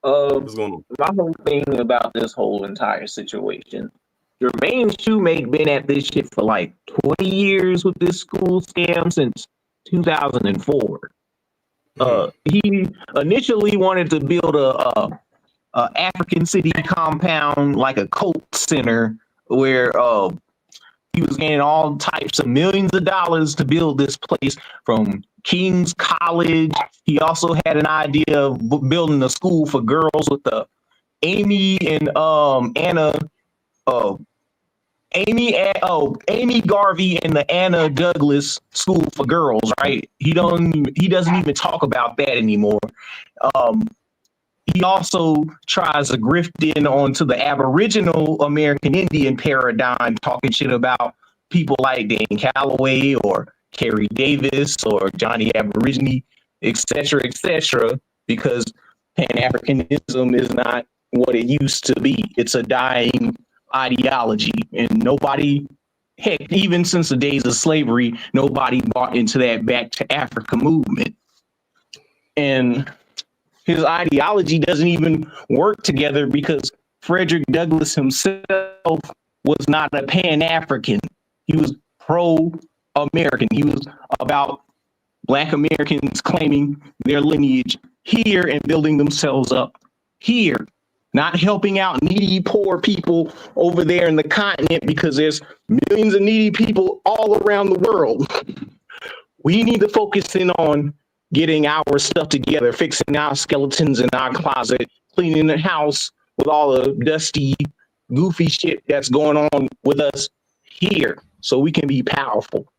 What's going on? My whole thing about this whole entire situation, Jermaine Shoemake been at this shit for like 20 years with this school scam since 2004. He initially wanted to build a African city compound, like a cult center, where he was getting all types of millions of dollars to build this place, from King's College. He also had an idea of building a school for girls with the Amy Garvey and the Anna Douglas School for Girls, right? He doesn't even talk about that anymore. He also tries to grift in onto the Aboriginal American Indian paradigm, talking shit about people like Dan Calloway or Kerry Davis or Johnny Aborigine, etc., because Pan-Africanism is not what it used to be. It's a dying ideology, and nobody, heck, even since the days of slavery, nobody bought into that Back to Africa movement. And his ideology doesn't even work together, because Frederick Douglass himself was not a Pan-African. He was pro-American. He was about Black Americans claiming their lineage here and building themselves up here, not helping out needy, poor people over there in the continent, because there's millions of needy people all around the world. We need to focus in on getting our stuff together, fixing our skeletons in our closet, cleaning the house with all the dusty, goofy shit that's going on with us here, so we can be powerful.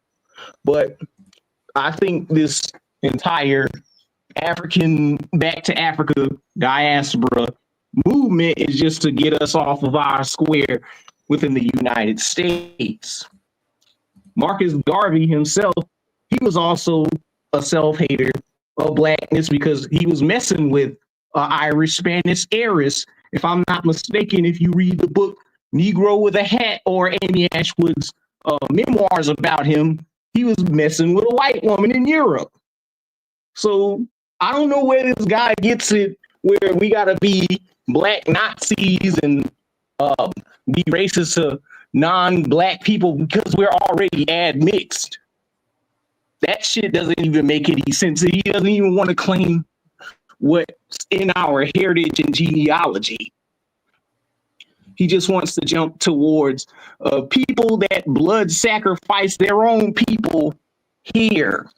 But I think this entire African Back to Africa diaspora movement is just to get us off of our square within the United States. Marcus Garvey himself, he was also a self-hater of blackness, because he was messing with Irish Spanish heiress. If I'm not mistaken, if you read the book Negro with a Hat, or Amy Ashwood's memoirs about him, he was messing with a white woman in Europe. So I don't know where this guy gets it, where we gotta be black Nazis and be racist to non-black people because we're already admixed. That shit doesn't even make any sense. He doesn't even want to claim what's in our heritage and genealogy. He just wants to jump towards people that blood sacrifice their own people here.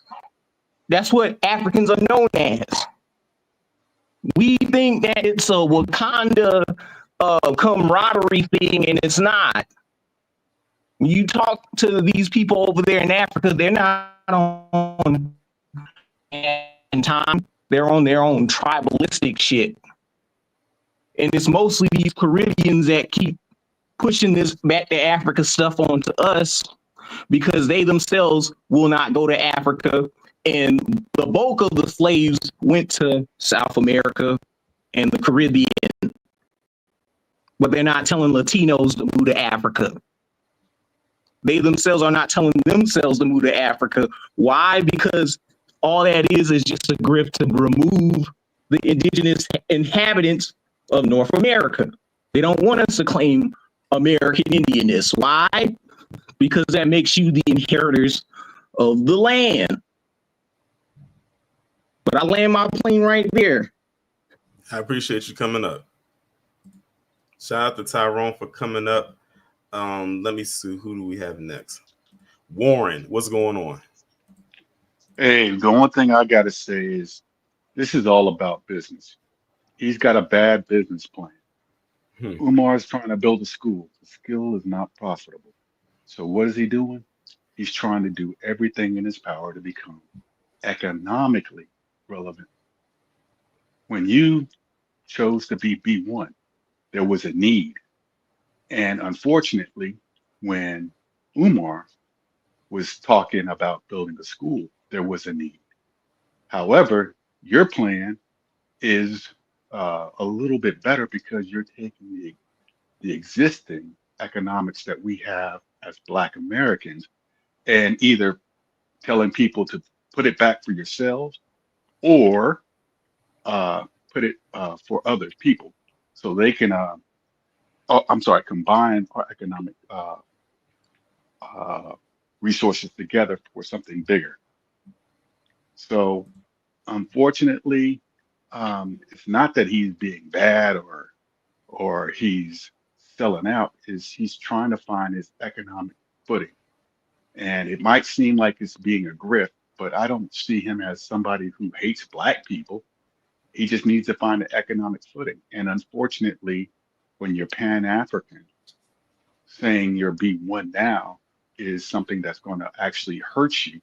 That's what Africans are known as. We think that it's a Wakanda camaraderie thing, and it's not. When you talk to these people over there in Africa, they're not on time. They're on their own tribalistic shit. And it's mostly these Caribbeans that keep pushing this Back to Africa stuff onto us, because they themselves will not go to Africa. And the bulk of the slaves went to South America and the Caribbean. But they're not telling Latinos to move to Africa. They themselves are not telling themselves to move to Africa. Why? Because all that is just a grift to remove the indigenous inhabitants of North America. They don't want us to claim American Indianness. Why? Because that makes you the inheritors of the land. But I land my plane right there. I appreciate you coming up. Shout out to Tyrone for coming up. Let me see, who do we have next? Warren, what's going on? Hey, the one thing I gotta say is this is all about business. He's got a bad business plan. Hmm. Umar is trying to build a school. The skill is not profitable. So what is he doing? He's trying to do everything in his power to become economically relevant. When you chose to be B1, there was a need. And unfortunately, when Umar was talking about building a school, there was a need. However, your plan is a little bit better because you're taking the existing economics that we have as Black Americans and either telling people to put it back for yourselves or uh, put it for other people so they can, I'm sorry, combine our economic uh, resources together for something bigger. So unfortunately, it's not that he's being bad or he's selling out. Is he's trying to find his economic footing, and it might seem like it's being a grift, but I don't see him as somebody who hates Black people. He just needs to find an economic footing. And unfortunately, when you're Pan African, saying you're B1 now is something that's going to actually hurt you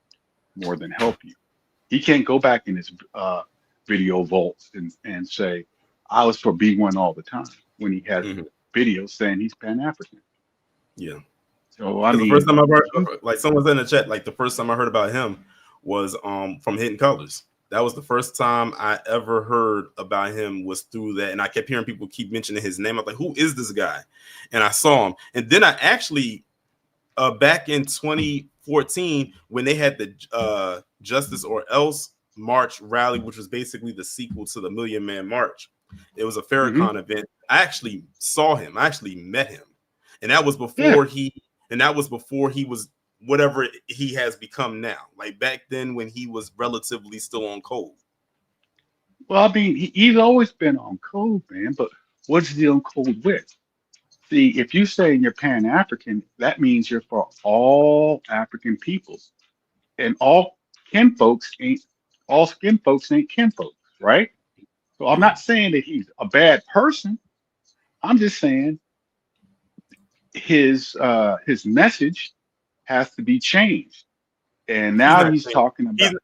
more than help you. He can't go back in his video vaults and say, I was for B1 all the time when he has Hmm. videos saying he's Pan African. Yeah. So, I Because the first mean, time I you, heard, like someone said in the chat, like the first time I heard about him was from Hidden Colors. That was the first time I ever heard about him was through that, and I kept hearing people keep mentioning his name. I was like, "Who is this guy?" And I saw him, and then I actually back in 2014 when they had the Justice or Else March rally, which was basically the sequel to the Million Man March. It was a hmm Farrakhan event. I actually saw him. I actually met him, and that was yeah. before he was whatever he has become now. Like back then when he was relatively still on code. Well, I mean, he's always been on code, man, but what's he on code with? See, if you say you're Pan African, that means you're for all African peoples. And all skin folks ain't kin folks, right? So I'm Yeah. not saying that he's a bad person. I'm just saying his message has to be changed. And He's now not he's changing. talking about,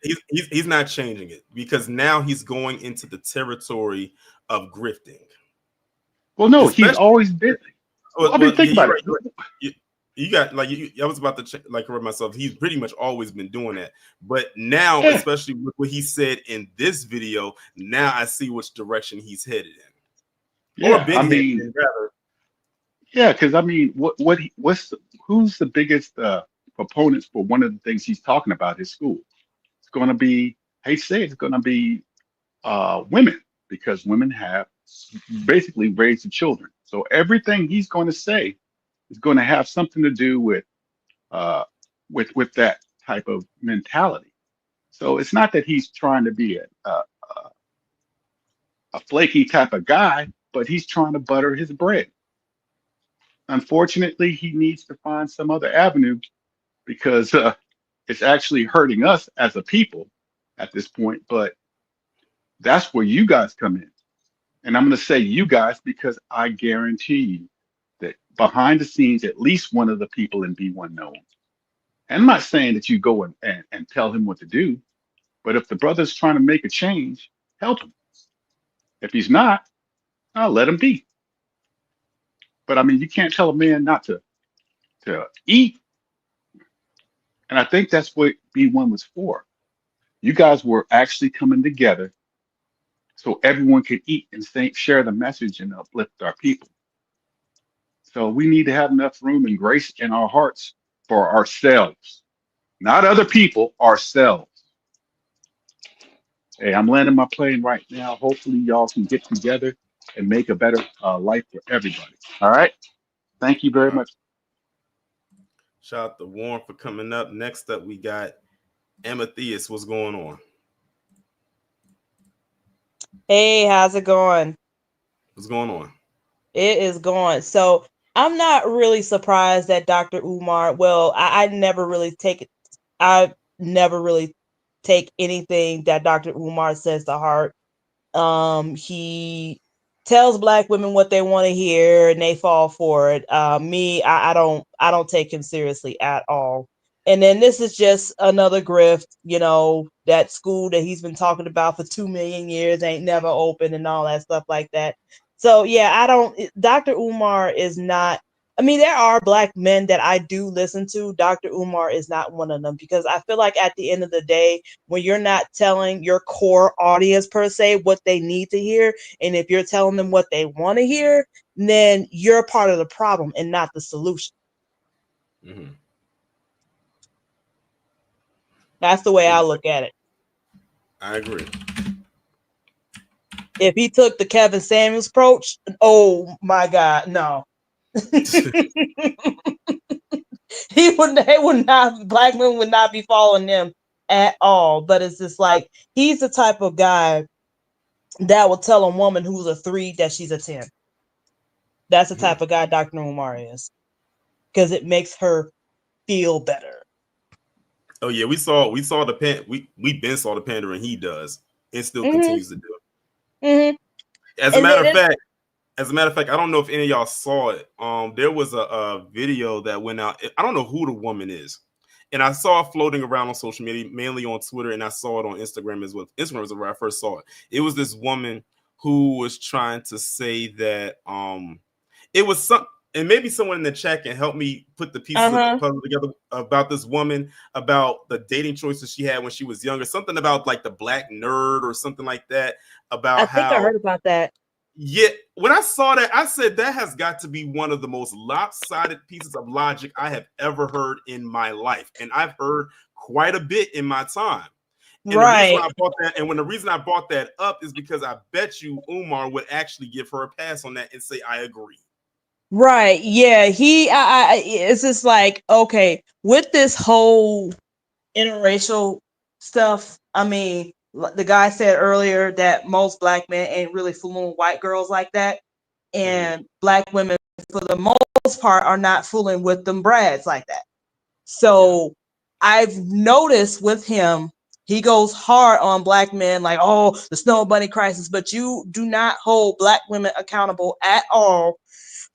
He's not changing it because now he's going into the territory of grifting. well, no, he's Especially always been. Well, I mean, think yeah, you're about right. it. You got like I was about to like correct myself. He's pretty much always been doing that, but now, Yeah, especially with what he said in this video, now I see which direction he's headed in, or yeah. been I headed mean, in rather. yeah, because I mean, who's the biggest proponents for one of the things he's talking about? His school. It's going to be, I hate to say it, it's going to be women because women have basically raised the children. So everything he's going to say is going to have something to do uh, with that type of mentality. So it's not that he's trying to be a flaky type of guy, but he's trying to butter his bread. Unfortunately, he needs to find some other avenue because it's actually hurting us as a people at this point. But that's where you guys come in. And I'm going to say you guys because I guarantee you that behind the scenes, at least one of the people in B1 knows. And I'm not saying that you go and tell him what to do, but if the brother's trying to make a change, help him. If he's not, I'll let him be. But I mean, you can't tell a man not to eat. And I think that's what B1 was for. You guys were actually coming together so everyone could eat and share the message and uplift our people. So we need to have enough room and grace in our hearts for ourselves, not other people, ourselves. Hey, I'm landing my plane right now. Hopefully, y'all can get together and make a better life for everybody. All right. Thank you very much. Shout out to Warren for coming up. Next up, we got Amethyst. What's going on? Hey, how's it going? What's going on? It is going. So I'm not really surprised that Dr. Umar, well, I never really take anything that Dr. Umar says to heart. He tells black women what they want to hear and they fall for it. I don't take him seriously at all. And then this is just another grift, that school that he's been talking about for 2 million years ain't never open and all that stuff like that. So yeah, Dr. Umar is not, there are black men that I do listen to. Dr. Umar is not one of them, because I feel like at the end of the day, when you're not telling your core audience per se what they need to hear, and if you're telling them what they want to hear, then you're part of the problem and not the solution. Mm-hmm. That's the way I look at it. I agree. If he took the Kevin Samuels approach, oh my God, no. Black men would not be following him at all. But it's just like, he's the type of guy that will tell a woman who's a 3 that she's a 10. That's the type of guy Dr. Umar is, because it makes her feel better. Oh yeah, we saw the we been saw the pandering he does and still continues to do it. Mm-hmm. As a matter of fact, I don't know if any of y'all saw it. There was a video that went out. I don't know who the woman is, and I saw it floating around on social media, mainly on Twitter, and I saw it on Instagram as well. Instagram was where I first saw it. It was this woman who was trying to say that it was some, and maybe someone in the chat can help me put the pieces of the puzzle together about this woman, about the dating choices she had when she was younger, something about like the black nerd or something like that. About I think I heard about that. Yeah, when I saw that, I said that has got to be one of the most lopsided pieces of logic I have ever heard in my life, and I've heard quite a bit in my time. And right. The reason I brought that up is because I bet you Umar would actually give her a pass on that and say, "I agree." Right. Yeah. It's just like, okay, with this whole interracial stuff, the guy said earlier that most black men ain't really fooling white girls like that. And black women, for the most part, are not fooling with them brads like that. So I've noticed with him, he goes hard on black men, like, oh, the Snow Bunny crisis, but you do not hold black women accountable at all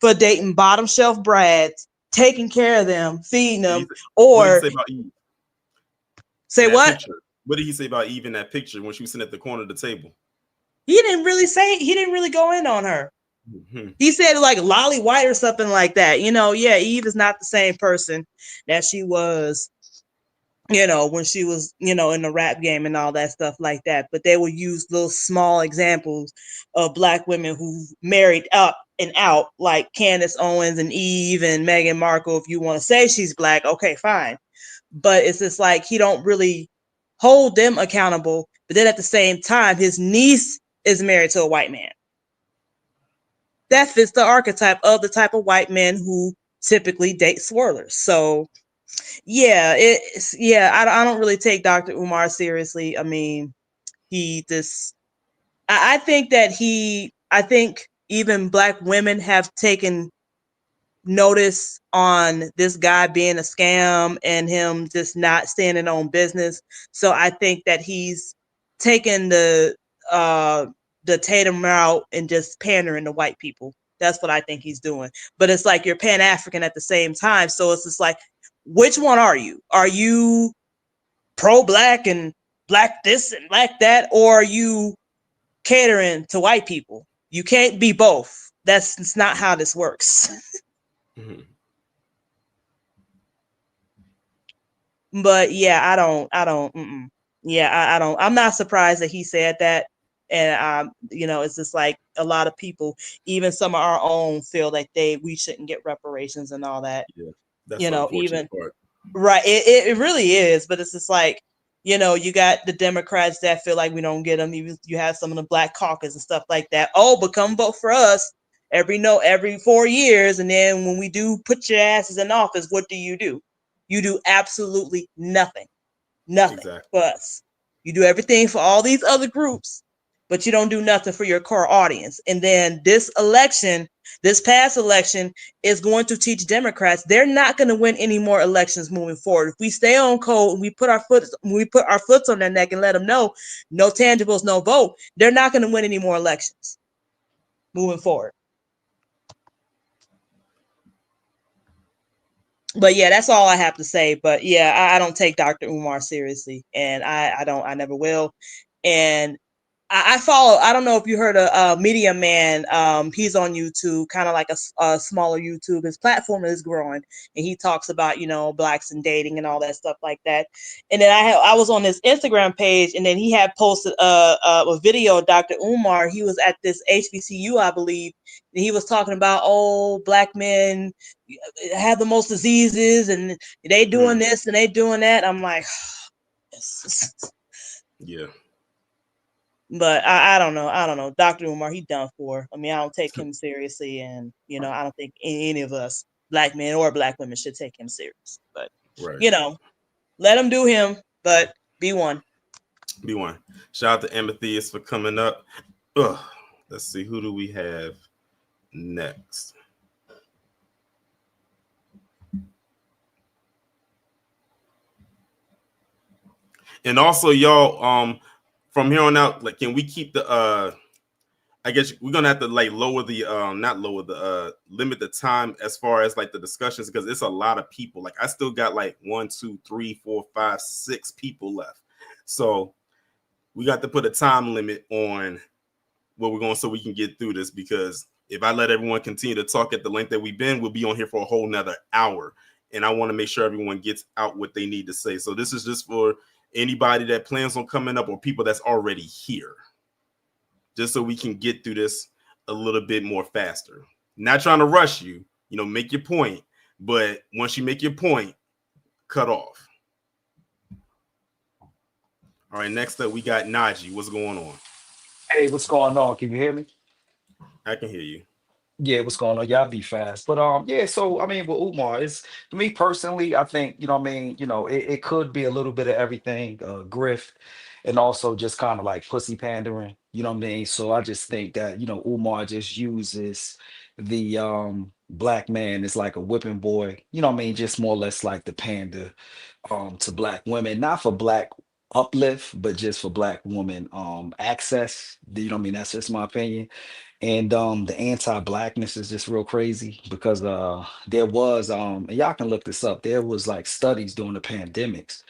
for dating bottom shelf brads, taking care of them, feeding them, or what did he say about Eve? Say what? Picture. What did he say about Eve in that picture when she was sitting at the corner of the table? He didn't really go in on her. Mm-hmm. He said like Lolly White or something like that. Eve is not the same person that she was, when she was, in the rap game and all that stuff like that. But they will use those small examples of black women who married up and out, like Candace Owens and Eve and Meghan Markle. If you want to say she's black, okay, fine. But it's just like he don't really hold them accountable. But then at the same time, his niece is married to a white man. That fits the archetype of the type of white men who typically date swirlers. So I don't really take Dr. Umar seriously. I think even black women have taken notice on this guy being a scam and him just not standing on business. So I think that he's taken the Tatum route and just pandering to white people. That's what I think he's doing. But it's like you're Pan-African at the same time. So it's just like, which one are you? Are you pro-black and black this and black that? Or are you catering to white people? You can't be both. That's not how this works. Mm-hmm. But I don't. I'm not surprised that he said that. And it's just like a lot of people, even some of our own, feel like we shouldn't get reparations and all that. Yeah, that's the unfortunate part. Right. It really is. But it's just like, you got the Democrats that feel like we don't get them. You have some of the Black Caucus and stuff like that. Oh, but come vote for us every 4 years. And then when we do put your asses in office, what do? You do absolutely nothing. Nothing for us. You do everything for all these other groups, but you don't do nothing for your core audience. And then this election, This past election is going to teach Democrats they're not going to win any more elections moving forward. If we stay on code and we put our foot on their neck and let them know no tangibles, no vote, they're not going to win any more elections moving forward. But yeah, that's all I have to say. But yeah, I don't take Dr. Umar seriously, and I never will. And I follow. I don't know if you heard of Media Man. He's on YouTube, kind of like a smaller YouTube. His platform is growing, and he talks about blacks and dating and all that stuff like that. And then I was on his Instagram page, and then he had posted a video of Dr. Umar. He was at this HBCU, I believe, and he was talking about black men have the most diseases, and they doing this and they doing that. I'm like, yeah. But I don't know. Dr. Umar, he done for. I mean, I don't take him seriously, and I don't think any of us, black men or black women, should take him serious. But let him do him. But be one. Be one. Shout out to Amethyst for coming up. Ugh. Let's see, who do we have next? And also, y'all, from here on out, like, can we keep the I guess we're gonna have to like lower the limit the time as far as like the discussions, because it's a lot of people. Like, I still got like 1, 2, 3, 4, 5, 6 people left. So we got to put a time limit on where we're going so we can get through this, because if I let everyone continue to talk at the length that we've been, we'll be on here for a whole nother hour. And I want to make sure everyone gets out what they need to say. So this is just for anybody that plans on coming up or people that's already here, just so we can get through this a little bit more faster. Not trying to rush you, make your point, but once you make your point, cut off. All right, next up we got Najee. What's going on? Hey, what's going on? Can you hear me? I can hear you. Yeah, what's going on? Y'all be fast. But yeah, so I mean with Umar, it's to me personally, I think, it could be a little bit of everything, grift, and also just kind of like pussy pandering, you know what I mean? So I just think that, Umar just uses the black man as like a whipping boy, you know what I mean, just more or less like the pander to black women, not for black uplift, but just for black woman access. You know what I mean? That's just my opinion. And the anti-blackness is just real crazy because there was and y'all can look this up, there was like studies during the pandemics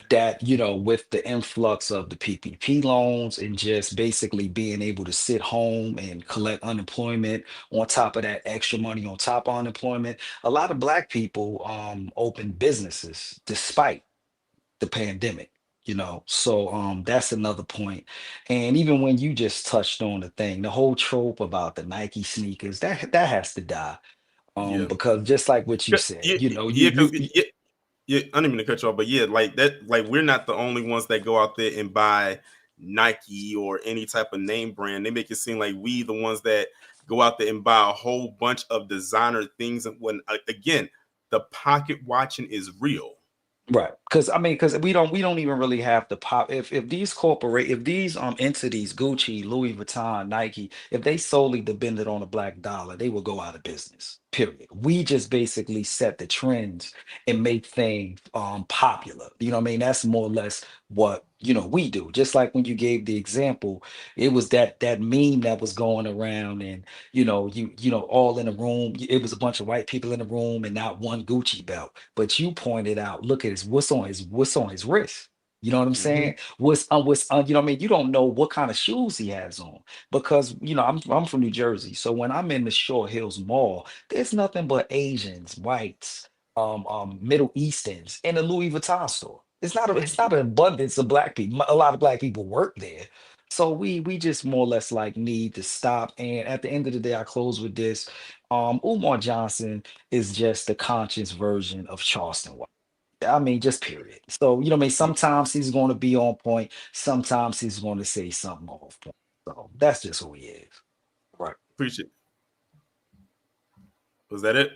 that with the influx of the PPP loans and just basically being able to sit home and collect unemployment on top of that extra money on top of unemployment, a lot of black people opened businesses despite the pandemic. So that's another point. And even when you just touched on the thing, the whole trope about the Nike sneakers, that has to die. Yeah. Because just like what you said, Yeah, I didn't mean to cut you off, but yeah, like that, like we're not the only ones that go out there and buy Nike or any type of name brand. They make it seem like we the ones that go out there and buy a whole bunch of designer things. And when again, the pocket watching is real. Right, because we don't even really have the pop. If these entities, Gucci, Louis Vuitton, Nike, if they solely depended on the black dollar, they would go out of business. Period. We just basically set the trends and make things popular. You know what I mean? That's more or less what we do. Just like when you gave the example, it was that meme that was going around, and all in a room. It was a bunch of white people in the room and not one Gucci belt. But you pointed out, look at what's on his wrist. You know what I'm saying? What's you know what I mean? You don't know what kind of shoes he has on because I'm from New Jersey. So when I'm in the Short Hills Mall, there's nothing but Asians, whites, Middle Easterns in the Louis Vuitton store. It's not an abundance of black people. A lot of black people work there. So we just more or less like need to stop. And at the end of the day, I close with this. Umar Johnson is just the conscious version of Charleston White. I mean, just period. So, what I mean? Sometimes he's going to be on point. Sometimes he's going to say something off point. So that's just who he is. Right. Appreciate it. Was that it?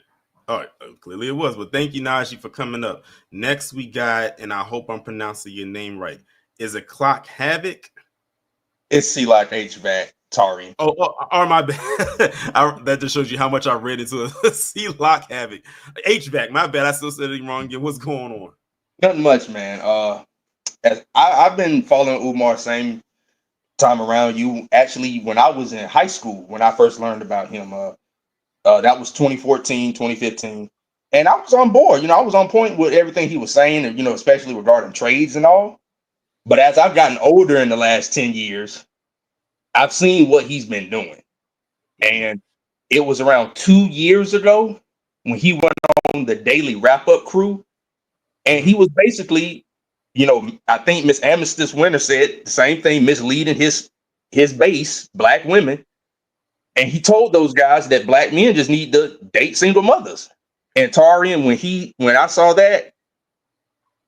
All right. Clearly it was. But thank you, Najee, for coming up. Next we got, and I hope I'm pronouncing your name right. Is it Clock Havoc? It's C like HVAC Tarian. Oh, my bad. That just shows you how much I read into a C-Lock Havoc. HVAC, my bad. I still said it wrong again. What's going on? Nothing much, man. I've been following Umar same time around you. Actually, when I was in high school, when I first learned about him, that was 2014, 2015. And I was on board. I was on point with everything he was saying, and, especially regarding trades and all. But as I've gotten older in the last 10 years, I've seen what he's been doing. And it was around 2 years ago when he went on the Daily Wrap-Up crew. And he was basically, I think Miss Amethyst Winter said the same thing, misleading his base, black women. And he told those guys that black men just need to date single mothers. And Tarian, when I saw that,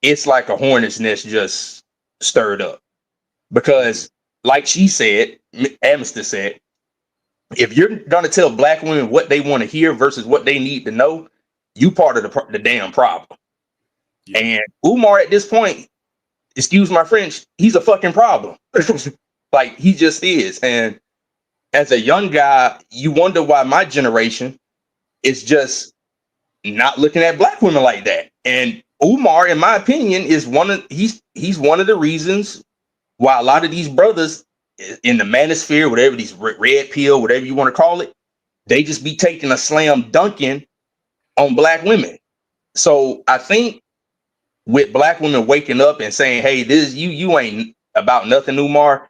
it's like a hornet's nest just stirred up. Because like she said, Amethyst said, if you're going to tell black women what they want to hear versus what they need to know, you part of the damn problem. Yeah. And Umar at this point, excuse my French, he's a fucking problem. Like he just is. And as a young guy, you wonder why my generation is just not looking at black women like that. And Umar, in my opinion, is he's one of the reasons why a lot of these brothers in the manosphere, whatever, these red pill, whatever you want to call it, they just be taking a slam dunking on black women. So I think with black women waking up and saying, hey, this you ain't about nothing, Umar,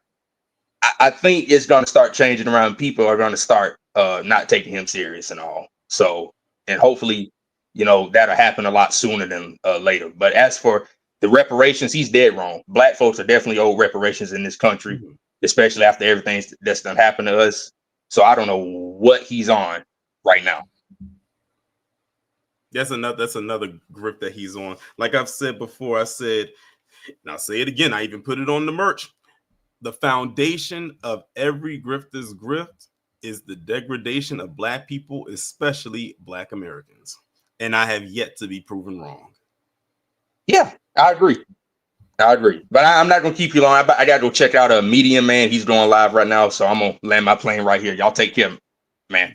I think it's going to start changing around. People are going to start not taking him serious and all. So, and hopefully, that'll happen a lot sooner than later. But as for the reparations, he's dead wrong. Black folks are definitely owed reparations in this country, especially after everything that's done happened to us. So I don't know what he's on right now. That's another grip that he's on. Like I've said before, and I'll say it again. I even put it on the merch. The foundation of every grifter's grift is the degradation of black people, especially black Americans. And I have yet to be proven wrong. Yeah, I agree. But I'm not going to keep you long. I got to go check out a Medium Man. He's going live right now. So I'm going to land my plane right here. Y'all take care, man.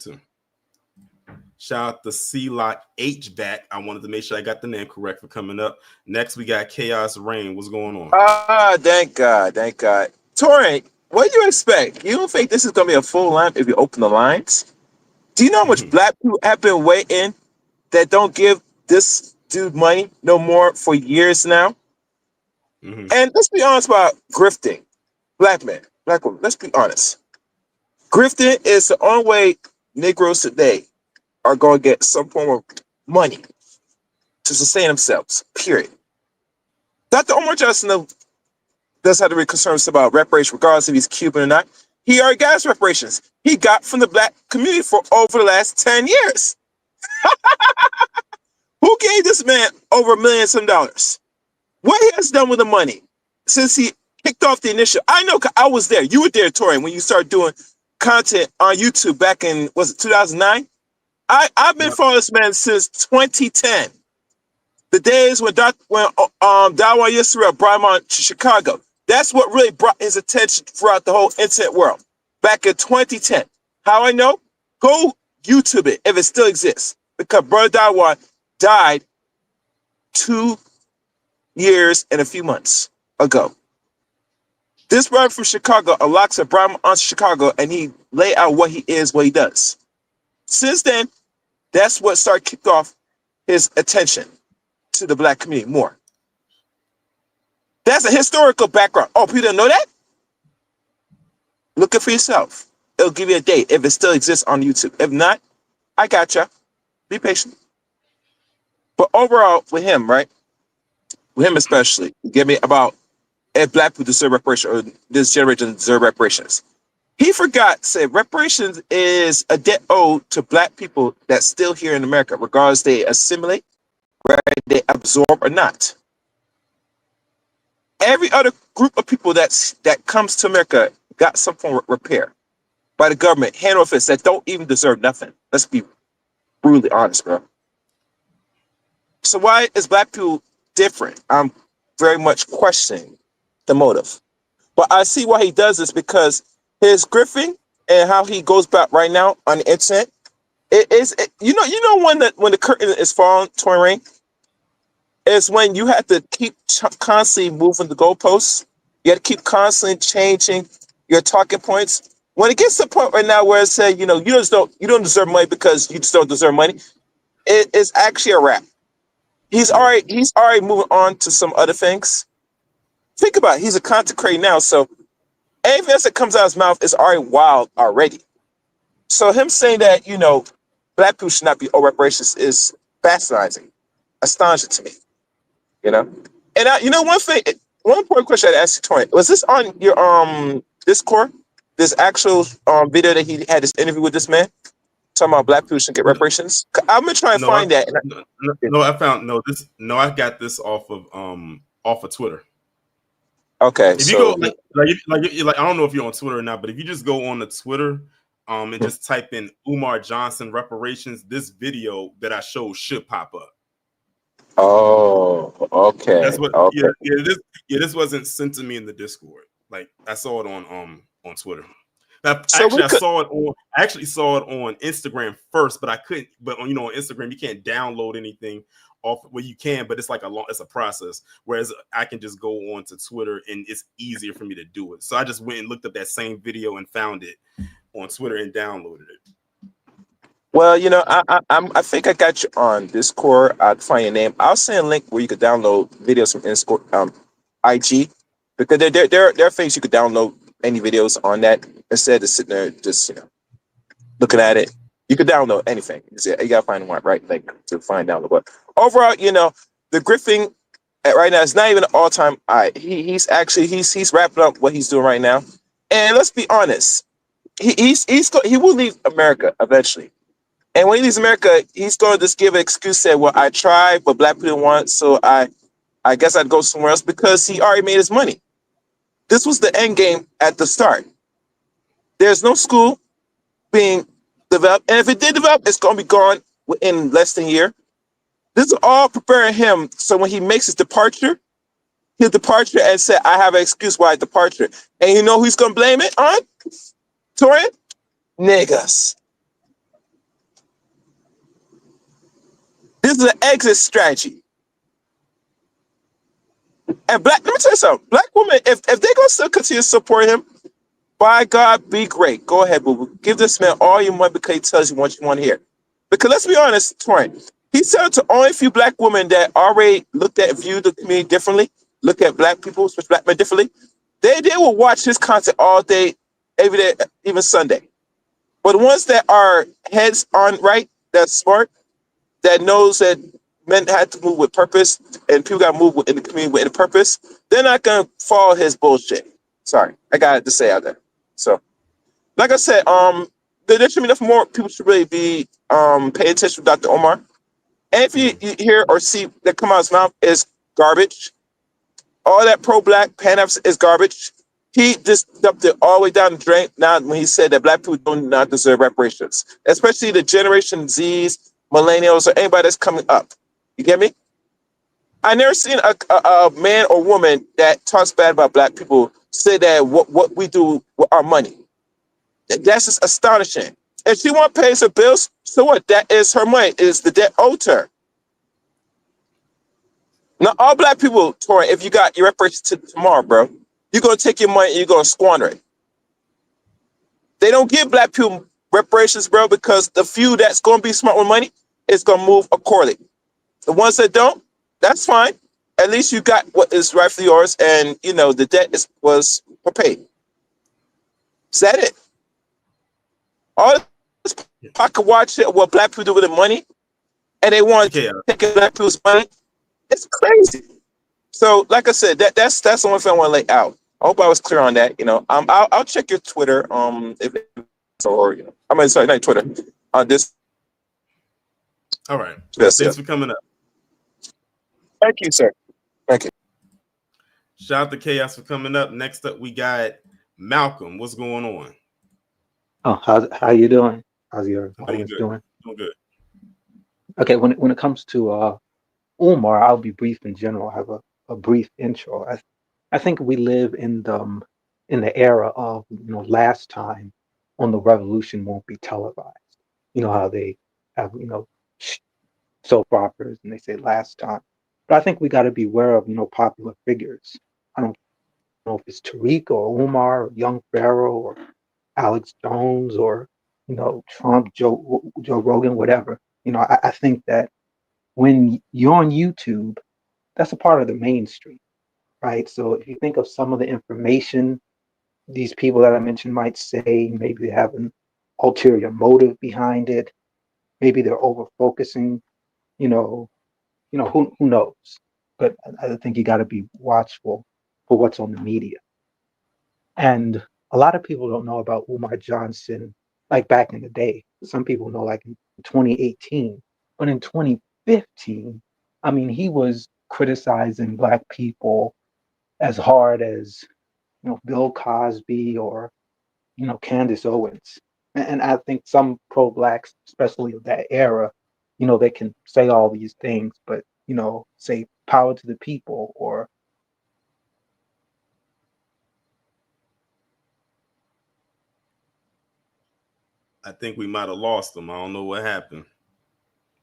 Shout out to C-Lock HVAC. I wanted to make sure I got the name correct for coming up. Next, we got Chaos Rain. What's going on? Thank God. Torian, what do you expect? You don't think this is going to be a full line if you open the lines? Do you know how much black people have been waiting that don't give this dude money no more for years now? And let's be honest about grifting. Black men, black women, let's be honest. Grifting is the only way Negroes today are going to get some form of money to sustain themselves, period. Dr. Umar Johnson does have to be concerned about reparations, regardless if he's Cuban or not. He already got his reparations. He got from the black community for over the last 10 years. Who gave this man over $1 million? What he has done with the money since he kicked off the initiative? I know, I was there. You were there, Torian, when you started doing content on YouTube back in, was it 2009? I've been following this man since 2010. The days when Dawa Yisrael brought him on to Chicago. That's what really brought his attention throughout the whole internet world. Back in 2010. How I know? Go YouTube it if it still exists. Because Brother Dawa died 2 years and a few months ago. This brother from Chicago, Alexa, brought him on to Chicago, and he laid out what he is, what he does. Since then, that's what started kicked off his attention to the black community more. That's a historical background. Oh, people didn't know that? Look it for yourself. It'll give you a date if it still exists on YouTube. If not, I gotcha. Be patient. But overall, with him, right? With him especially, give me about if black people deserve reparations, or this generation deserve reparations. He forgot to say reparations is a debt owed to black people that's still here in America, regardless they assimilate, whether they absorb or not. Every other group of people that comes to America got some form of repair by the government, hand over fist, that don't even deserve nothing. Let's be brutally honest, bro. So why is black people different? I'm very much questioning the motive. But I see why he does this, because his griffing and how he goes about right now on the internet, you know when the curtain is falling, Torin, is when you have to keep constantly moving the goalposts. You have to keep constantly changing your talking points. When it gets to the point right now where it says, you don't deserve money because you just don't deserve money, it is actually a wrap. He's already moving on to some other things. Think about it. He's a content creator now, so anything else that comes out of his mouth is already wild already. So him saying that, black people should not be owed reparations is fascinating, astonishing to me. And one important question I asked you, Tony, was this on your Discord? This actual video that he had this interview with this man talking about black people should get reparations. I'm gonna try and find that. I got this off of Twitter. Okay, if you go like I don't know if you're on Twitter or not, but if you just go on the Twitter and just type in Umar Johnson reparations, this video that I showed should pop up. Oh, okay. That's what. Okay. This wasn't sent to me in the Discord. Like I saw it on Twitter. I actually saw it on Instagram first, but I couldn't. But on Instagram you can't download anything off. Well, you can, but it's like it's a process. Whereas I can just go on to Twitter and it's easier for me to do it. So I just went and looked up that same video and found it on Twitter and downloaded it. Well, I think I got you on Discord. I'll find your name. I'll send a link where you could download videos from Discord, IG, because there are things you could download any videos on that instead of sitting there just looking at it. You could download anything. You gotta find the right link to find download. But overall, the grifting right now is not even an all-time high. He's wrapping up what he's doing right now. And let's be honest, he will leave America eventually. And when he leaves America, he's going to just give an excuse, say, well, I tried, but black people want, so I guess I'd go somewhere else, because he already made his money. This was the end game at the start. There's no school being developed. And if it did develop, it's going to be gone in less than a year. This is all preparing him. So when he makes his departure and say, I have an excuse why I departure. And you know who's going to blame it on? Torian? Niggas. This is an exit strategy. And let me tell you something. Black women, if they're going to still continue to support him, by God, be great. Go ahead, boo. Give this man all your money because he tells you what you want to hear. Because let's be honest, Torian, he said to only a few black women that already looked at and viewed the community differently, look at black people, especially black men differently. They will watch his content all day, every day, even Sunday. But the ones that are heads on right, that's smart, that knows that men had to move with purpose and people got to move in the community with a purpose, they're not going to follow his bullshit. Sorry, I got to say out there. So, like I said, there should be enough more people should really be paying attention to Dr. Omar. And if you hear or see that come out of his mouth is garbage, all that pro-black Pan-Africanism is garbage. He just dumped it all the way down the drain now when he said that black people do not deserve reparations, especially the Generation Zs, millennials, or anybody that's coming up. You get me? I never seen a man or woman that talks bad about black people say that what we do with our money. That's just astonishing. If she want to pay her bills, so what? That is her money. It is the debt owed to her. Now, all black people, Tori, if you got your reparations tomorrow, bro, you're going to take your money and you're going to squander it. They don't give black people reparations, bro, because the few that's going to be smart with money is going to move accordingly. The ones that don't, that's fine. At least you got what is rightfully yours, and the debt was paid. Is that it? All this pocket watch what black people do with their money, and they want to take black people's money. It's crazy. So, like I said, that's the one thing I want to lay out. I hope I was clear on that. I'll check your Twitter. Sorry, not Twitter. On this. All right. Yes, Thanks for coming up. Thank you, sir. Thank you. Shout out to Chaos for coming up. Next up, we got Malcolm. What's going on? Oh, how you doing? How's your audience doing? Doing good. Okay, when it comes to Umar, I'll be brief in general. I have a brief intro. I think we live in the era of last time on the revolution won't be televised. You know how they have, soap operas and they say last time. But I think we got to be aware of, popular figures. I don't know if it's Tariq or Umar or Young Pharaoh or Alex Jones or, Trump, Joe Rogan, whatever. I think that when you're on YouTube, that's a part of the mainstream, right? So if you think of some of the information these people that I mentioned might say, maybe they have an ulterior motive behind it, maybe they're over focusing, who knows? But I think you got to be watchful for what's on the media. And a lot of people don't know about Umar Johnson, like back in the day. Some people know like in 2018, but in 2015, I mean, he was criticizing Black people as hard as Bill Cosby or Candace Owens. And I think some pro-Blacks, especially of that era, they can say all these things, but say power to the people or I think we might have lost him. I don't know what happened.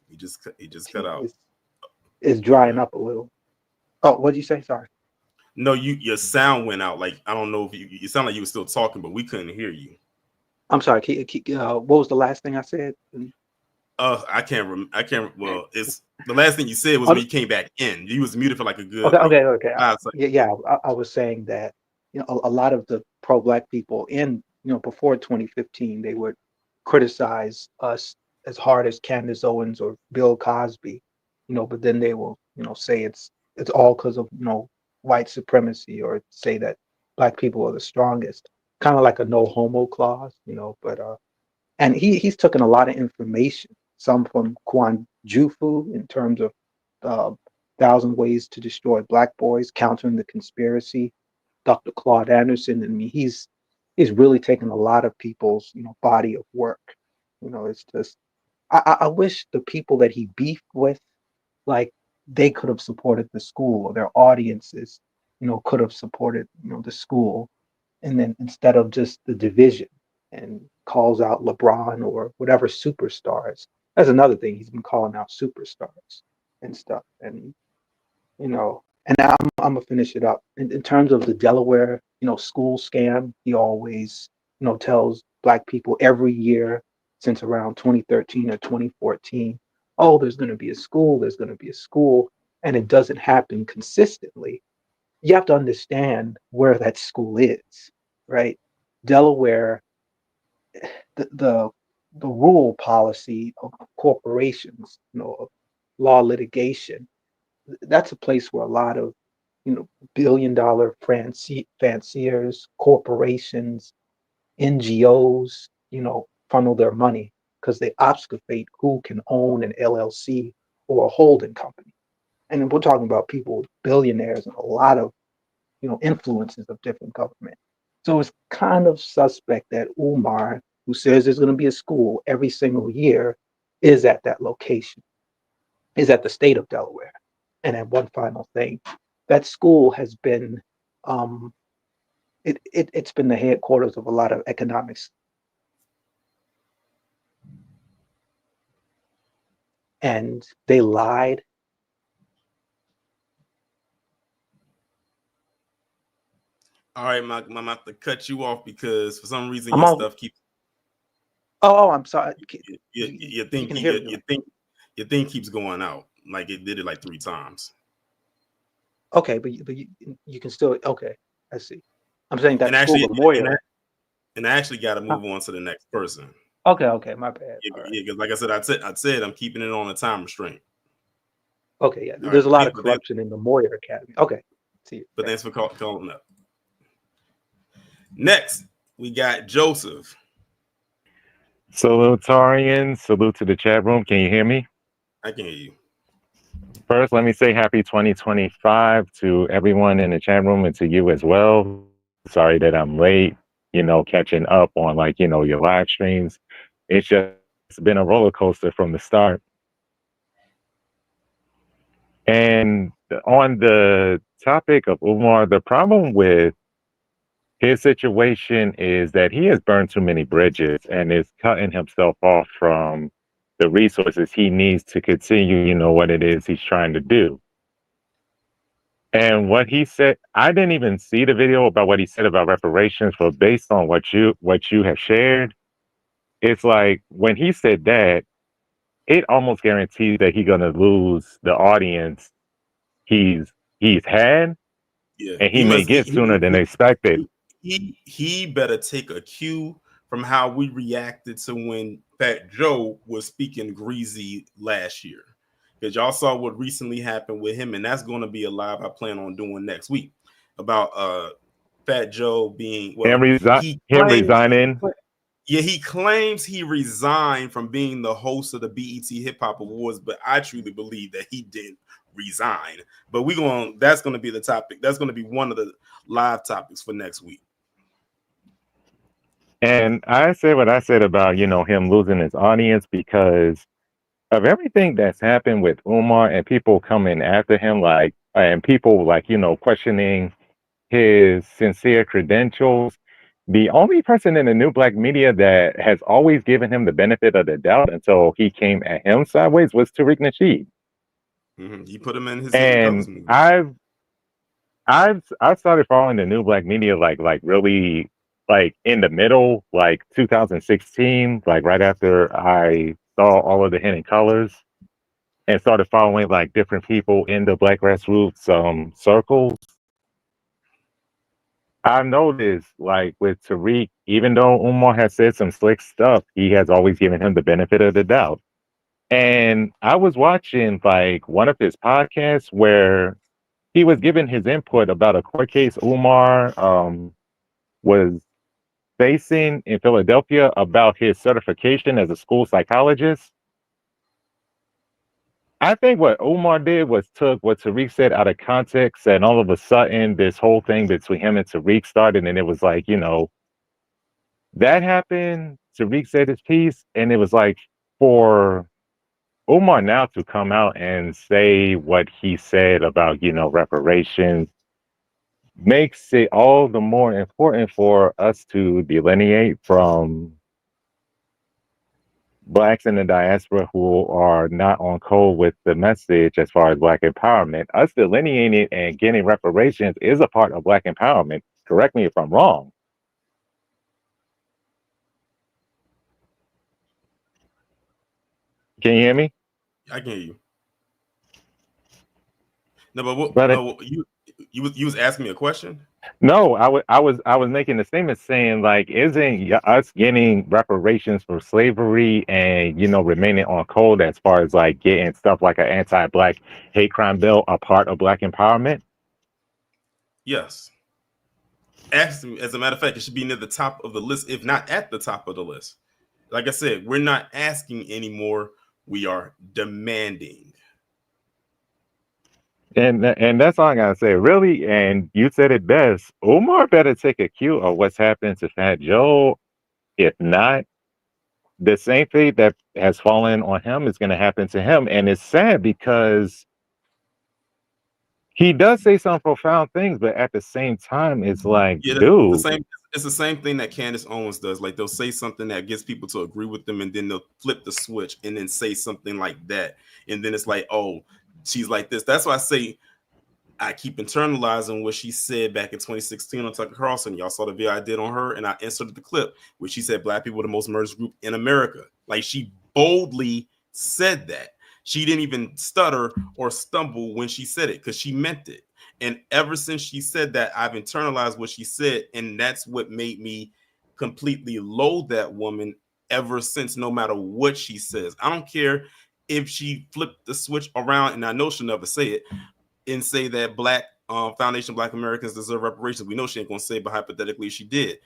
He just cut out. is drying up a little. Oh, what did you say? Sorry. No, your sound went out. Like I don't know if you sound like you were still talking, but we couldn't hear you. I'm sorry. What was the last thing I said? I can't. Well, it's the last thing you said was when you came back in. You was muted for like a good. Okay. Yeah. I was saying that a lot of the pro-Black people in before 2015 they would criticize us as hard as Candace Owens or Bill Cosby, but then they will say it's all because of white supremacy or say that Black people are the strongest, kind of like a no homo clause, but and he's taken a lot of information, some from Kwan Jufu in terms of 1,000 Ways to Destroy Black Boys, Countering the Conspiracy, Dr. Claude Anderson. I mean, he's really taken a lot of people's body of work. It's just I wish the people that he beefed with, like they could have supported the school or their audiences, could have supported the school, and then instead of just the division and calls out LeBron or whatever superstars. That's another thing. He's been calling out superstars and stuff. And and now I'm gonna finish it up. In terms of the Delaware, school scam, he always, tells Black people every year since around 2013 or 2014, oh, there's gonna be a school, there's gonna be a school, and it doesn't happen consistently. You have to understand where that school is, right? Delaware, the rule policy of corporations, of law litigation, that's a place where a lot of billion-dollar fanciers, corporations, NGOs, funnel their money because they obfuscate who can own an LLC or a holding company. And we're talking about people, billionaires, and a lot of influences of different government. So it's kind of suspect that Umar, who says there's going to be a school every single year, is at that location, is at the state of Delaware. And then one final thing, that school has been, it's been the headquarters of a lot of economics. And they lied. All right, Mike, I'm gonna have to cut you off because for some reason I'm your on. stuff keeps. Oh, I'm sorry. You thing keeps going out. Like it did it like 3 times. Okay, but you can still. Okay, I see. I'm saying that And actually, school, Moya. And I actually got to move on to the next person. Okay, my bad. Yeah, because like I said, I'm keeping it on a time restraint. Okay, yeah. There's a lot of corruption in the Moyer Academy. Okay, see you. But thanks for calling up. Next, we got Joseph. Salutarian, salute to the chat room. Can you hear me? I can hear you. First, let me say happy 2025 to everyone in the chat room and to you as well. Sorry that I'm late, catching up on your live streams. It's just been a roller coaster from the start. And on the topic of Umar, the problem with his situation is that he has burned too many bridges and is cutting himself off from the resources he needs to continue, what it is he's trying to do. And what he said, I didn't even see the video about what he said about reparations, but based on what you have shared, it's like when he said that, it almost guarantees that he's gonna lose the audience he's had, Yeah, and he he may must. get sooner than expected. He better take a cue from how we reacted to when Fat Joe was speaking greasy last year, because y'all saw what recently happened with him, and that's going to be a live I plan on doing next week about Fat Joe being Him resigning. Yeah, he claims he resigned from being the host of the BET Hip Hop Awards, but I truly believe that he didn't resign. But that's going to be the topic. That's going to be one of the live topics for next week. And I said what I said about, him losing his audience because of everything that's happened with Umar and people coming after him, and people questioning his sincere credentials. The only person in the new black media that has always given him the benefit of the doubt until he came at him sideways was Tariq Nasheed. Mm-hmm. He put him in his And I've started following the new black media really in the middle, 2016, right after I saw all of the Hidden Colors, and started following different people in the black grassroots circles. I've noticed with Tariq, even though Umar has said some slick stuff, he has always given him the benefit of the doubt. And I was watching one of his podcasts where he was giving his input about a court case Umar was facing in Philadelphia about his certification as a school psychologist. I think what Umar did was took what Tariq said out of context, and all of a sudden this whole thing between him and Tariq started, and it was that happened. Tariq said his piece, and it was for Umar now to come out and say what he said about, reparations makes it all the more important for us to delineate from Blacks in the diaspora who are not on code with the message as far as Black empowerment. Us delineating and getting reparations is a part of Black empowerment. Correct me if I'm wrong. Can you hear me? I can hear you. No, but you was asking me a question? No, I was making a statement saying isn't us getting reparations for slavery and remaining on code as far as getting stuff like an anti-Black hate crime bill a part of Black empowerment? Yes. As a matter of fact, it should be near the top of the list, if not at the top of the list. Like I said, we're not asking anymore. We are demanding. And that's all I gotta say, really. And you said it best. Umar better take a cue of what's happening to Fat Joe. If not, the same fate that has fallen on him is going to happen to him. And it's sad because he does say some profound things, but at the same time, it's dude. It's the same thing that Candace Owens does. They'll say something that gets people to agree with them, and then they'll flip the switch and then say something like that. And then it's oh, she's like this. That's why I say I keep internalizing what she said back in 2016 on Tucker Carlson. Y'all saw the video I did on her, and I inserted the clip where she said Black people are the most murderous group in America. She boldly said that. She didn't even stutter or stumble when she said it because she meant it. And ever since she said that, I've internalized what she said, and that's what made me completely loathe that woman ever since, no matter what she says. I don't care if she flipped the switch around, and I know she'll never say it, and say that Black Foundation Black Americans deserve reparations. We know she ain't gonna say it, but hypothetically she did.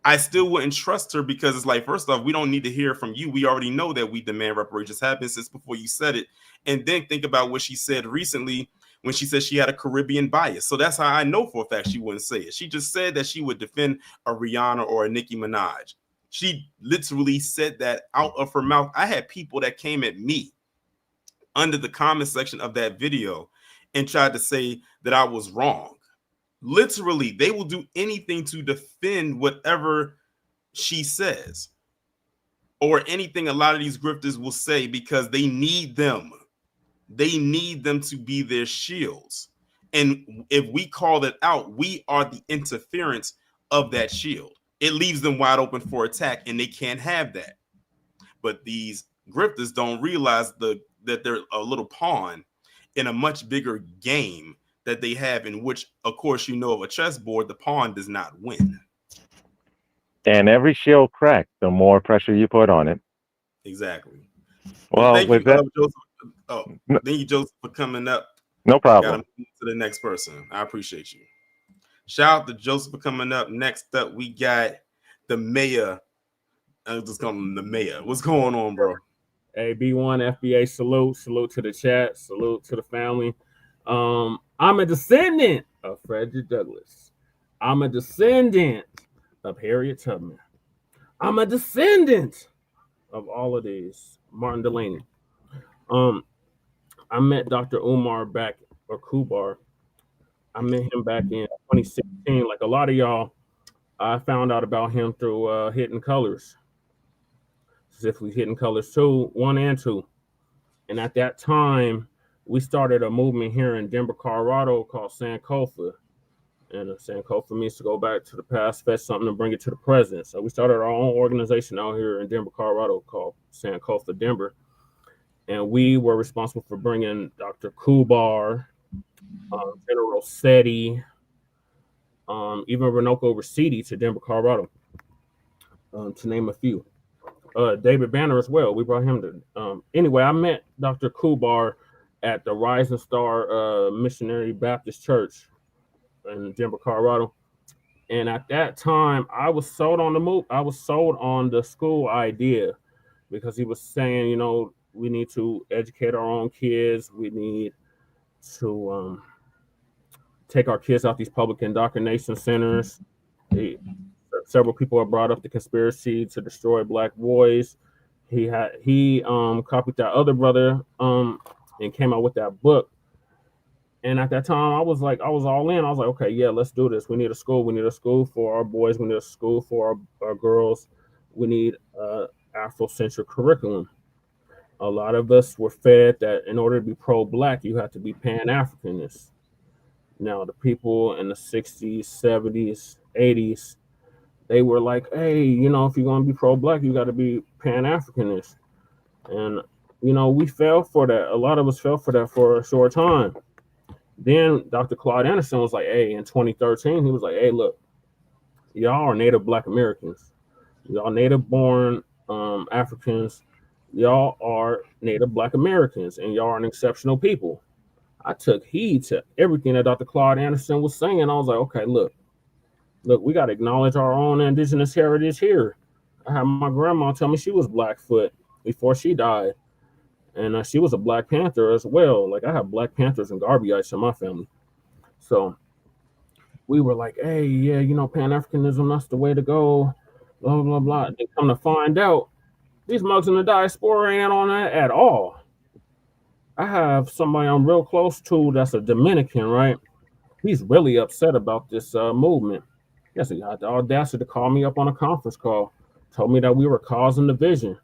I still wouldn't trust her because it's first off, we don't need to hear from you. We already know that we demand reparations happen since before you said it. And then think about what she said recently when she said she had a Caribbean bias. So that's how I know for a fact she wouldn't say it. She just said that she would defend a Rihanna or a Nicki Minaj. She literally said that out of her mouth. I had people that came at me under the comment section of that video and tried to say that I was wrong. Literally, they will do anything to defend whatever she says or anything a lot of these grifters will say because they need them. They need them to be their shields. And if we call it out, we are the interference of that shield. It leaves them wide open for attack, and they can't have that. But these grifters don't realize that they're a little pawn in a much bigger game that they have, in which, of course, of a chessboard, the pawn does not win. And every shield crack, the more pressure you put on it. Exactly. Well, thank with you, that, Joseph. Thank you, Joseph, for coming up. No problem. Got to move to the next person. I appreciate you. Shout out to Joseph for coming up. Next up, we got the mayor. I'm just calling him the mayor. What's going on, bro? Hey, B1 FBA, salute to the chat, salute to the family. I'm a descendant of Frederick Douglass. I'm a descendant of Harriet Tubman. I'm a descendant of all of these. Martin Delaney. I met Dr. Umar Kubar. I met him back in 2016. Like a lot of y'all, I found out about him through Hidden Colors. Specifically Hidden Colors 1 and 2. And at that time, we started a movement here in Denver, Colorado called Sankofa. And Sankofa means to go back to the past, fetch something, and bring it to the present. So we started our own organization out here in Denver, Colorado called Sankofa Denver. And we were responsible for bringing Dr. Kubar, General Seti, even Runoko Rasidi to Denver, Colorado, to name a few. David Banner as well. We brought him to. Anyway, I met Dr. Kubar at the Rising Star Missionary Baptist Church in Denver, Colorado. And at that time, I was sold on the move. I was sold on the school idea because he was saying, we need to educate our own kids. We need to take our kids out these public indoctrination centers. Several people have brought up the conspiracy to destroy black boys. He copied that other brother and came out with that book. And at that time, I was all in. I was like, okay, yeah, let's do this. We need a school. We need a school for our boys. We need a school for our girls. We need Afrocentric curriculum. A lot of us were fed that in order to be pro-black, you have to be Pan-Africanist. Now, the people in the 60s, 70s, 80s, they were like, hey, if you're going to be pro-black, you got to be Pan-Africanist. And, we fell for that. A lot of us fell for that for a short time. Then Dr. Claude Anderson was like, hey, in 2013, he was like, hey, look, y'all are Native Black Americans. Y'all Native-born Africans. Y'all are Native Black Americans, and y'all are an exceptional people. I took heed to everything that Dr. Claude Anderson was saying. I was like, okay, look, we got to acknowledge our own indigenous heritage here. I had my grandma tell me she was Blackfoot before she died. And she was a Black Panther as well. Like, I have Black Panthers and Garbyites in my family. So we were like, hey, yeah, Pan-Africanism, that's the way to go, blah, blah, blah. They come to find out, these mugs in the diaspora ain't on that at all. I have somebody I'm real close to that's a Dominican, right? He's really upset about this movement. Yes, he had the audacity to call me up on a conference call, told me that we were causing division.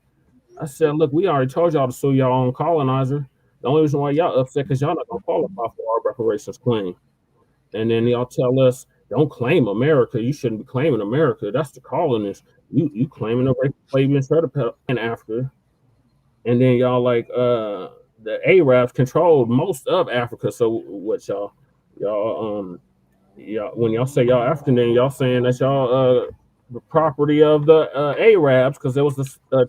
I said, look, we already told y'all to sue y'all own colonizer. The only reason why y'all upset because y'all not going to qualify for our reparations claim. And then y'all tell us, don't claim America. You shouldn't be claiming America. That's the colonists. You claiming the rape, slavery, and shredder in Africa. And then y'all like the Arabs controlled most of Africa. So what y'all when y'all say y'all African, then y'all saying that y'all the property of the Arabs because there was the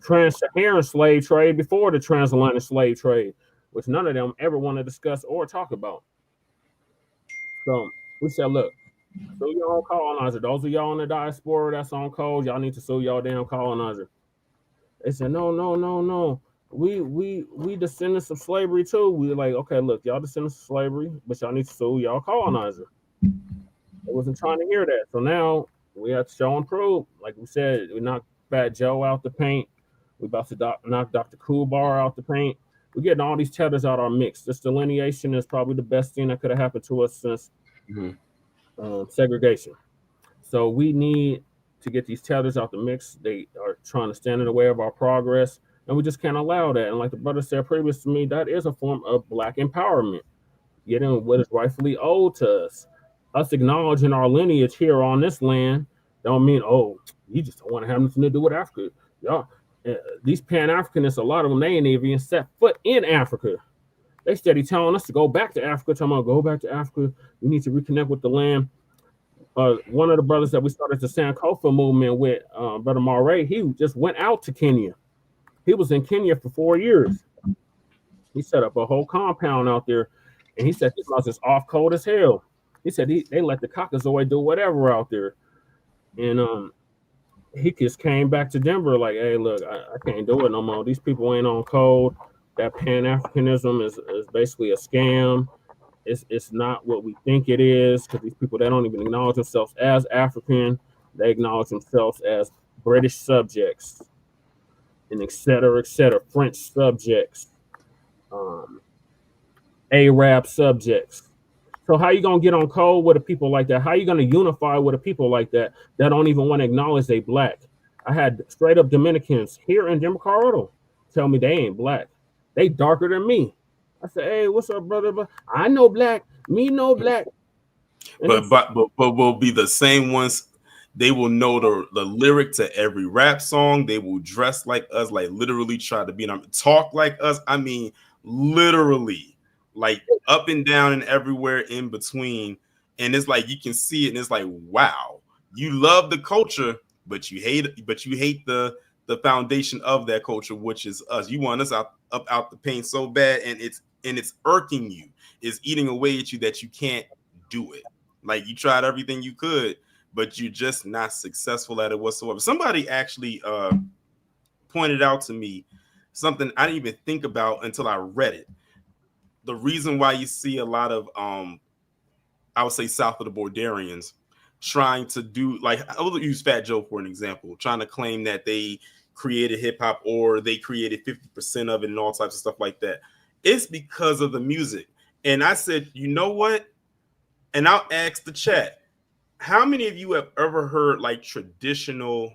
trans-Saharan slave trade before the transatlantic slave trade, which none of them ever want to discuss or talk about. So we said, look, sue your own colonizer. Those of y'all in the diaspora that's on code, y'all need to sue y'all damn colonizer. They said, no. We descendants of slavery too. We like, okay, look, y'all descendants of slavery, but y'all need to sue y'all colonizer. I wasn't trying to hear that. So now we have to show and prove. Like we said, we knocked Fat Joe out the paint. We about to knock Dr. Kubar out the paint. We're getting all these tethers out our mix. This delineation is probably the best thing that could have happened to us since segregation. So we need to get these tethers out the mix. They are trying to stand in the way of our progress, and we just can't allow that. And like the brother said previous to me, that is a form of Black empowerment, getting what is rightfully owed to us. Us acknowledging our lineage here on this land don't mean, oh, you just don't want to have nothing to do with Africa. Y'all, these Pan-Africanists, a lot of them, they ain't even set foot in Africa. They steady telling us to go back to Africa, talking about go back to Africa. We need to reconnect with the land. One of the brothers that we started the Sankofa movement with, Brother Maury, he just went out to Kenya. He was in Kenya for 4 years. He set up a whole compound out there, and he said this house is off cold as hell. He said they let the Caucasoid do whatever out there, and he just came back to Denver like, hey, look, I can't do it no more. These people ain't on code. That Pan-Africanism is basically a scam. It's not what we think it is, because these people, they don't even acknowledge themselves as African. They acknowledge themselves as British subjects, and et cetera, French subjects, Arab subjects. So how you gonna get on code with a people like that? How you gonna unify with a people like that don't even want to acknowledge they Black? I had straight up Dominicans here in Denver, Colorado, tell me they ain't Black. They darker than me. I said, hey, what's up, brother? I know Black. Me know Black. But will be the same ones. They will know the lyric to every rap song. They will dress like us, like literally try to be talk like us. I mean, literally, like up and down and everywhere in between. And it's like you can see it, and it's like, wow, you love the culture, but you hate the foundation of that culture, which is us. You want us up out the paint so bad, and it's irking you. It's eating away at you that you can't do it. Like you tried everything you could, but you're just not successful at it whatsoever. Somebody actually pointed out to me something I didn't even think about until I read it. The reason why you see a lot of I would say south of the Borderians trying to do, like, I will use Fat Joe for an example, trying to claim that they created hip hop or they created 50% of it and all types of stuff like that. It's because of the music. And I said, you know what? And I'll ask the chat, how many of you have ever heard like traditional,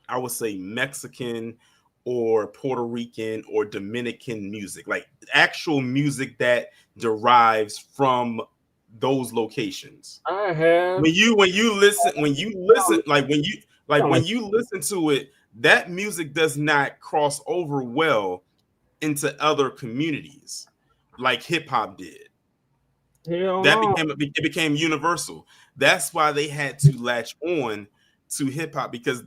I would say Mexican or Puerto Rican or Dominican music, like actual music that derives from those locations? I have. When you listen to it, that music does not cross over well into other communities like hip hop did. It became universal. That's why they had to latch on to hip hop, because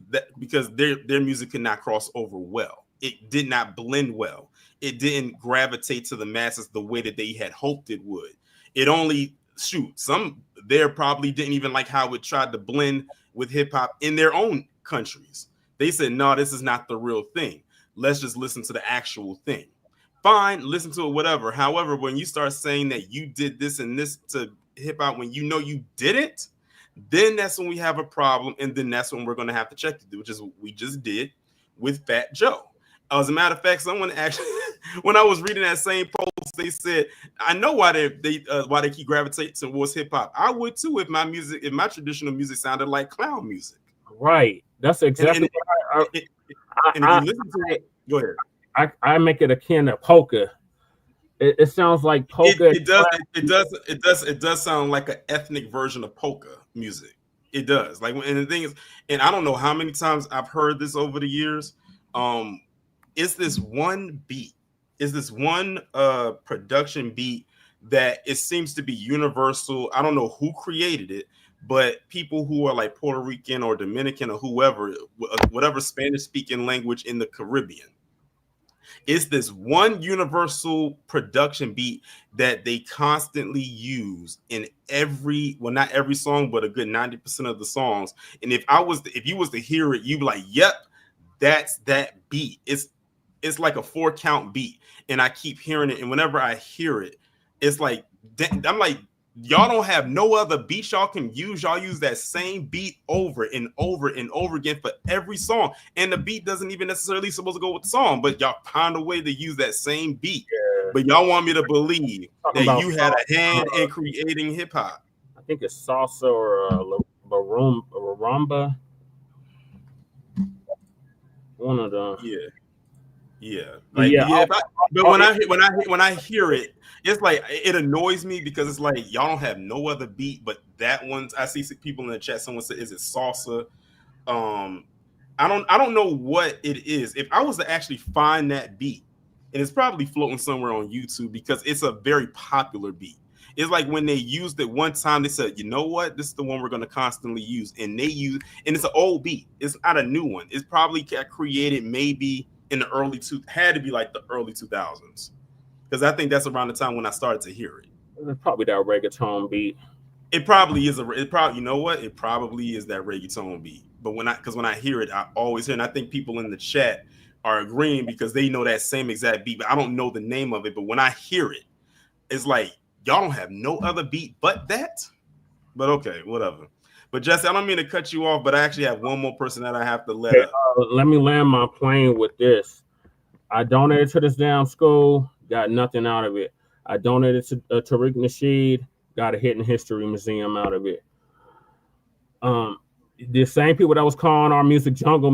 their music could not cross over well. It did not blend well. It didn't gravitate to the masses the way that they had hoped it would. It only some there probably didn't even like how it tried to blend with hip hop in their own countries. They said, no, this is not the real thing. Let's just listen to the actual thing. Fine, listen to it, whatever. However, when you start saying that you did this and this to hip hop when you know you didn't, then that's when we have a problem, and then that's when we're going to have to check it, which is what we just did with Fat Joe. As a matter of fact, someone actually, when I was reading that same post, they said, "I know why they keep gravitating towards hip hop. I would too if my traditional music sounded like clown music." Right. That's exactly. And if you listen to it, go ahead. I make it akin to polka. It sounds like polka. It does sound like an ethnic version of polka music. It does. Like, and the thing is, and I don't know how many times I've heard this over the years. It's this one beat. It's this one production beat that it seems to be universal. I don't know who created it, but people who are like Puerto Rican or Dominican or whoever, whatever Spanish speaking language in the Caribbean. It's this one universal production beat that they constantly use in not every song, but a good 90% of the songs. And if you was to hear it, you'd be like, yep, that's that beat. It's like a 4-count beat. And I keep hearing it. And whenever I hear it, it's like, I'm like, y'all don't have no other beats y'all can use. Y'all use that same beat over and over and over again for every song. And the beat doesn't even necessarily supposed to go with the song, but y'all find a way to use that same beat. Yeah. But y'all want me to believe that you had a hand in creating hip hop. think it's salsa or rumba. One of them. Yeah. But Like, yeah, yeah. But when I hear it, it's like it annoys me because it's like y'all don't have no other beat but that one. I see people in the chat. Someone said, "Is it salsa?" I don't know what it is. If I was to actually find that beat, and it's probably floating somewhere on YouTube because it's a very popular beat. It's like when they used it one time, they said, "You know what? This is the one we're going to constantly use," and and it's an old beat. It's not a new one. It's probably got created maybe in the had to be like the early 2000s, because I think that's around the time when I started to hear it. It's probably that reggaeton beat. It probably is you know what? It probably is that reggaeton beat. But when I hear it, I always hear, and I think people in the chat are agreeing because they know that same exact beat, but I don't know the name of it. But when I hear it, it's like y'all don't have no other beat but that. But okay, whatever. But Jesse, I don't mean to cut you off, but I actually have one more person that I have to let up. Let me land my plane with this. I donated to this damn school, got nothing out of it. I donated to Tariq Nasheed, got a Hidden History Museum out of it. The same people that was calling our music, Jungle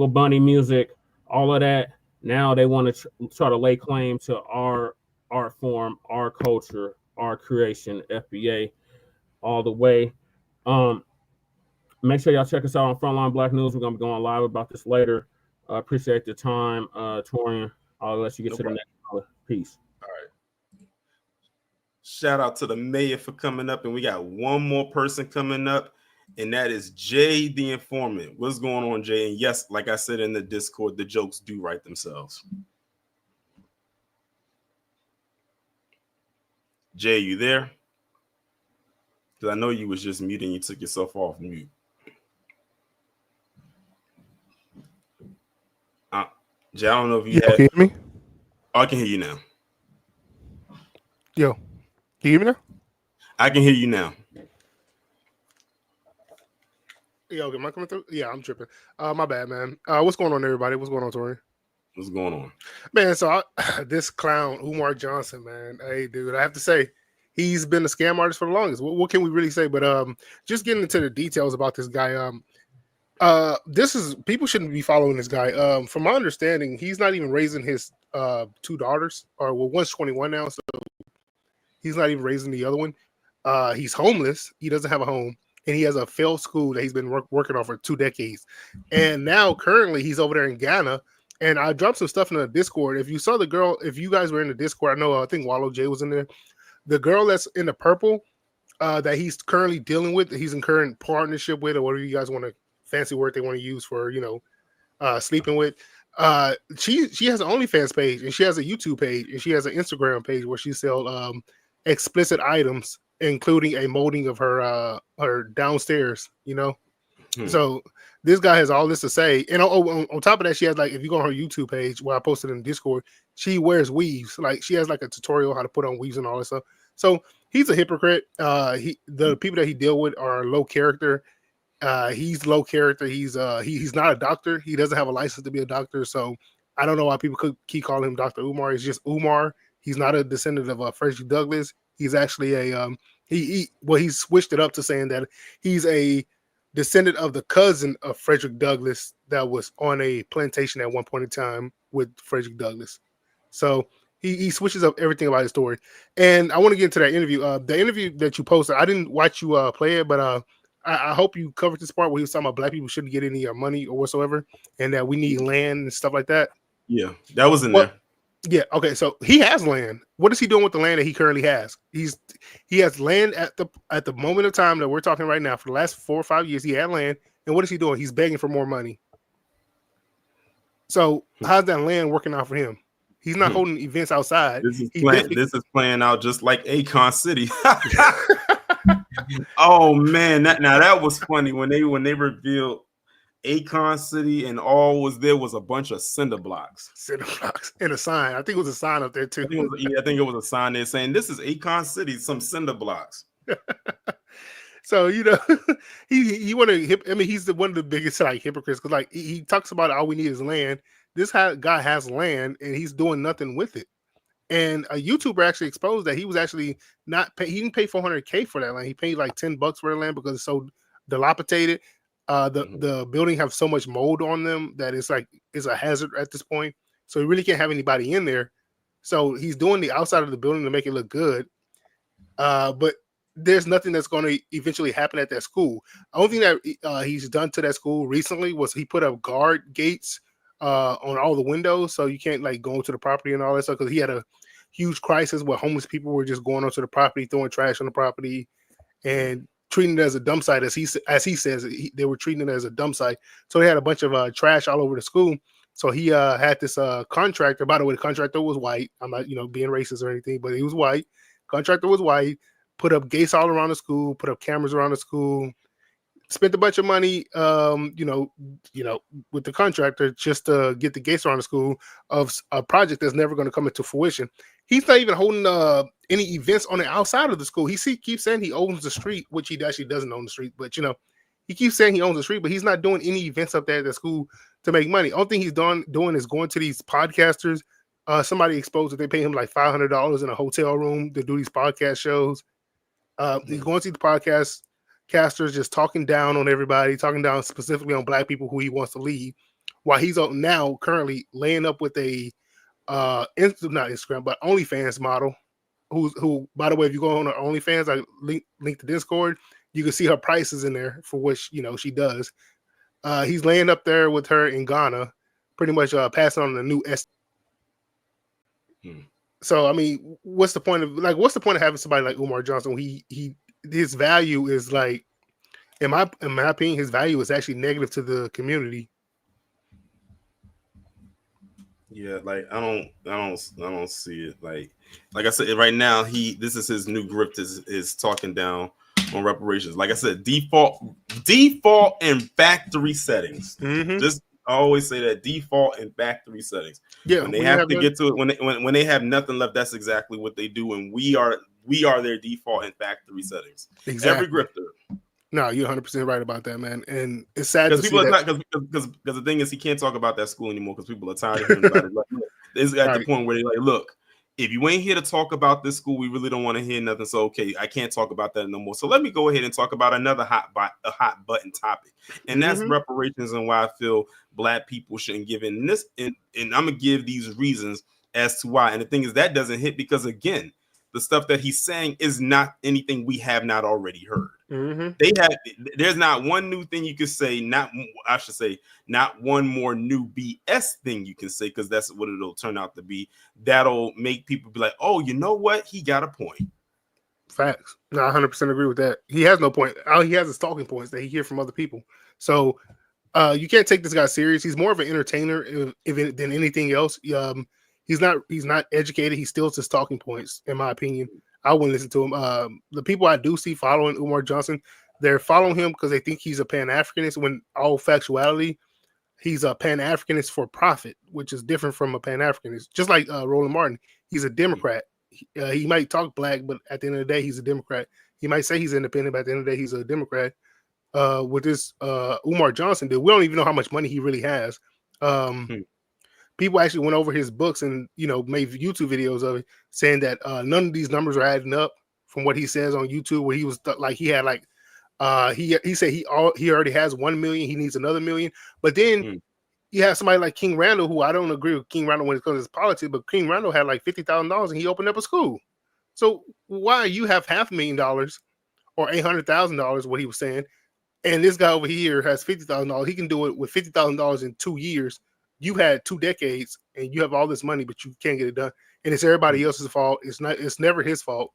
Bunny music, all of that, now they want to try to lay claim to our art form, our culture, our creation, FBA, all the way. Make sure y'all check us out on Frontline Black News. We're going to be going live about this later. Appreciate the time, Torian. I'll let you get to the next caller. Peace. All right. Shout out to the mayor for coming up, and we got one more person coming up, and that is Jay the Informant. What's going on, Jay? And yes, like I said in the Discord, the jokes do write themselves. Jay, you there? Because I know you was just muting. You took yourself off mute. Jay, I don't know if you Can you hear me? Oh, I can hear you now. Yo, can you hear me now? I can hear you now. Yo, am I coming through? Yeah, I'm tripping. My bad, man. What's going on, everybody? What's going on, Tori? What's going on, man? So this clown, Umar Johnson, man. Hey, dude, I have to say, he's been a scam artist for the longest. What can we really say? But just getting into the details about this guy. This is people shouldn't be following this guy. From my understanding, he's not even raising his two daughters, or well, one's 21 now, so he's not even raising the other one. He's homeless. He doesn't have a home, and he has a failed school that he's been working on for 2 decades. And now, currently, he's over there in Ghana. And I dropped some stuff in the Discord. If you saw the girl, if you guys were in the Discord, I think Wallow J was in there. The girl that's in the purple that he's currently dealing with, that he's in current partnership with, or whatever you guys want to fancy word they want to use for, sleeping with. She has an OnlyFans page, and she has a YouTube page, and she has an Instagram page where she sells explicit items, including a molding of her downstairs. So this guy has all this to say, and on top of that, she has, like, if you go on her YouTube page where I posted in Discord, she wears weaves. Like, she has like a tutorial how to put on weaves and all that stuff. So he's a hypocrite. The people that he deal with are low character. He's low character. He's not a doctor. He doesn't have a license to be a doctor. So I don't know why people could keep calling him Dr. Umar. He's just Umar. He's not a descendant of Frederick Douglass. He's actually he switched it up to saying that he's a descendant of the cousin of Frederick Douglass that was on a plantation at one point in time with Frederick Douglass. So he switches up everything about his story. And I want to get into that interview. The interview that you posted, I didn't watch you play it, but I hope you covered this part where he was talking about black people shouldn't get any money or whatsoever, and that we need land and stuff like that. Yeah, that was in there. Yeah, okay. So he has land. What is he doing with the land that he currently has? He has land at the moment of time that we're talking right now. For the last 4 or 5 years, he had land. And what is he doing? He's begging for more money. So how's that land working out for him? He's not holding events outside. This is playing out just like Akon City. Oh man, that was funny when they revealed Akon City, and all was there was a bunch of cinder blocks. Cinder blocks and a sign. I think it was a sign up there too. I think it was a sign there saying this is Akon City, some cinder blocks. So he want to. I mean, he's one of the biggest hypocrites because he talks about all we need is land. This guy has land and he's doing nothing with it. And a YouTuber actually exposed that he was actually not pay. He didn't pay $400K for that land. He paid like $10 for the land because it's so dilapidated. The building have so much mold on them that it's a hazard at this point. So he really can't have anybody in there. So he's doing the outside of the building to make it look good. But there's nothing that's going to eventually happen at that school. The only thing that he's done to that school recently was he put up guard gates on all the windows, so you can't like go into the property and all that stuff. Because he had a huge crisis where homeless people were just going onto the property, throwing trash on the property, and treating it as a dump site. As he says, they were treating it as a dump site. So they had a bunch of trash all over the school. So he had this contractor. By the way, the contractor was white. I'm not being racist or anything, but he was white. Contractor was white. Put up gates all around the school. Put up cameras around the school. Spent a bunch of money, with the contractor just to get the gates around the school of a project that's never going to come into fruition. He's not even holding any events on the outside of the school. He keeps saying he owns the street, which he actually doesn't own the street, but he keeps saying he owns the street, but he's not doing any events up there at the school to make money. Only thing he's doing is going to these podcasters. Somebody exposed that they pay him like $500 in a hotel room to do these podcast shows. He's going to see the podcasters just talking down on everybody, talking down specifically on black people who he wants to leave, while he's now currently laying up with a not Instagram, but OnlyFans model, who by the way, if you go on her OnlyFans, I link to Discord, you can see her prices in there for what she does. He's laying up there with her in Ghana, pretty much passing on the new S. So I mean, what's the point of having somebody like Umar Johnson? His value is like, in my opinion, his value is actually negative to the community. Yeah, like I don't see it. Like I said, right now this is his new grift is talking down on reparations. Like I said, default and factory settings. Just I always say that default and factory settings. Yeah, when they have to get to it, when they have nothing left, that's exactly what they do, and we are their default and factory settings. Exactly. Every grifter. No, you're 100% right about that, man. And it's sad to see that because the thing is, he can't talk about that school anymore because people are tired of hearing about it. Like, it's at the point where they're like, look, if you ain't here to talk about this school, we really don't want to hear nothing. So, okay, I can't talk about that no more. So let me go ahead and talk about another hot button topic. And that's reparations and why I feel black people shouldn't give in this. And I'm going to give these reasons as to why. And the thing is, that doesn't hit because, again, the stuff that he's saying is not anything we have not already heard. There's not one new thing you can say, not one more new BS thing you can say, because that's what it'll turn out to be. That'll make people be like, oh, you know what? He got a point. Facts. No, I 100% agree with that. He has no point. All he has is talking points that he hears from other people. So you can't take this guy serious. He's more of an entertainer than anything else. He's not educated. He steals his talking points, in my opinion. I wouldn't listen to him. The people I do see following Umar Johnson, they're following him because they think he's a Pan-Africanist, when all factuality, he's a Pan-Africanist for profit, which is different from a Pan-Africanist. Just like Roland Martin, he's a Democrat. He might talk black, but at the end of the day, he's a Democrat. He might say he's independent, but at the end of the day, he's a Democrat. With this Umar Johnson dude, we don't even know how much money he really has. People actually went over his books and made YouTube videos of it, saying that none of these numbers are adding up from what he says on YouTube. Where he was he had he said he already has 1 million, he needs another million. But then you have somebody like King Randall, who I don't agree with King Randall when it comes to his politics, but King Randall had like $50,000 and he opened up a school. So why you have $500,000 or $800,000, what he was saying, and this guy over here has $50,000? He can do it with $50,000 in 2 years. You had 2 decades and you have all this money, but you can't get it done. And it's everybody else's fault. It's never his fault.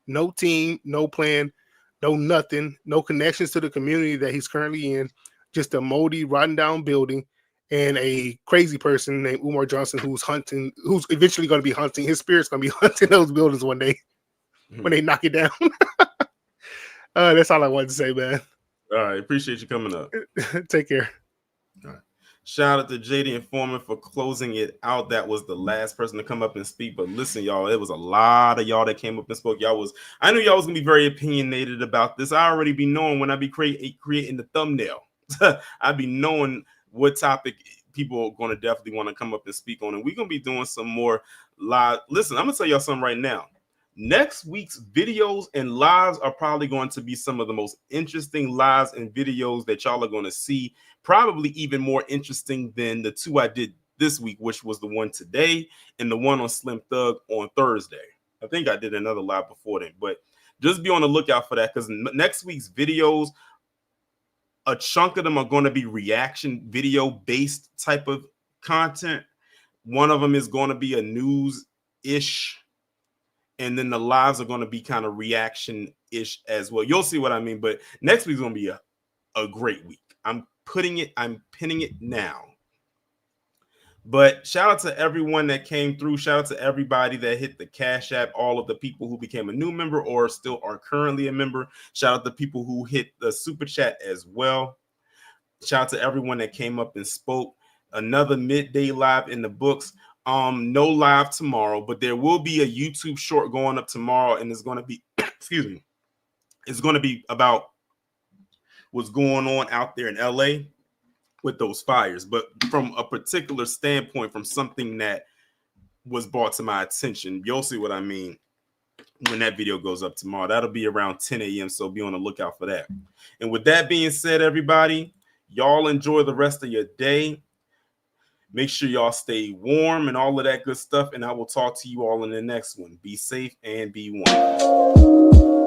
No team, no plan, no nothing, no connections to the community that he's currently in. Just a moldy, rotten down building and a crazy person named Umar Johnson who's eventually going to be hunting. His spirit's going to be hunting those buildings one day when they knock it down. That's all I wanted to say, man. All right. Appreciate you coming up. Take care. All right. Shout out to JD and Foreman for closing it out. That was the last person to come up and speak. But listen, y'all, it was a lot of y'all that came up and spoke. I knew y'all was gonna be very opinionated about this. I already be knowing when I be creating the thumbnail. I be knowing what topic people are going to definitely want to come up and speak on. And we're going to be doing some more live. Listen, I'm gonna tell y'all something right now. Next week's videos and lives are probably going to be some of the most interesting lives and videos that y'all are going to see. Probably even more interesting than the two I did this week, which was the one today and the one on Slim Thug on Thursday. I think I did another live before then, but just be on the lookout for that, because next week's videos, a chunk of them are going to be reaction video based type of content. One of them is going to be a news-ish, and then the lives are going to be kind of reaction-ish as well. You'll see what I mean, but next week's going to be a great week. I'm pinning it now. But shout out to everyone that came through. Shout out to everybody that hit the Cash App, all of the people who became a new member or still are currently a member. Shout out to people who hit the super chat as well. Shout out to everyone that came up and spoke. Another midday live in the books. No live tomorrow, but there will be a YouTube short going up tomorrow, and it's going to be, excuse me, it's going to be about what's going on out there in LA with those fires, but from a particular standpoint, from something that was brought to my attention. You'll see what I mean when that video goes up tomorrow. That'll be around 10 a.m., so be on the lookout for that. And with that being said, everybody, y'all enjoy the rest of your day. Make sure y'all stay warm and all of that good stuff, and I will talk to you all in the next one. Be safe and be one.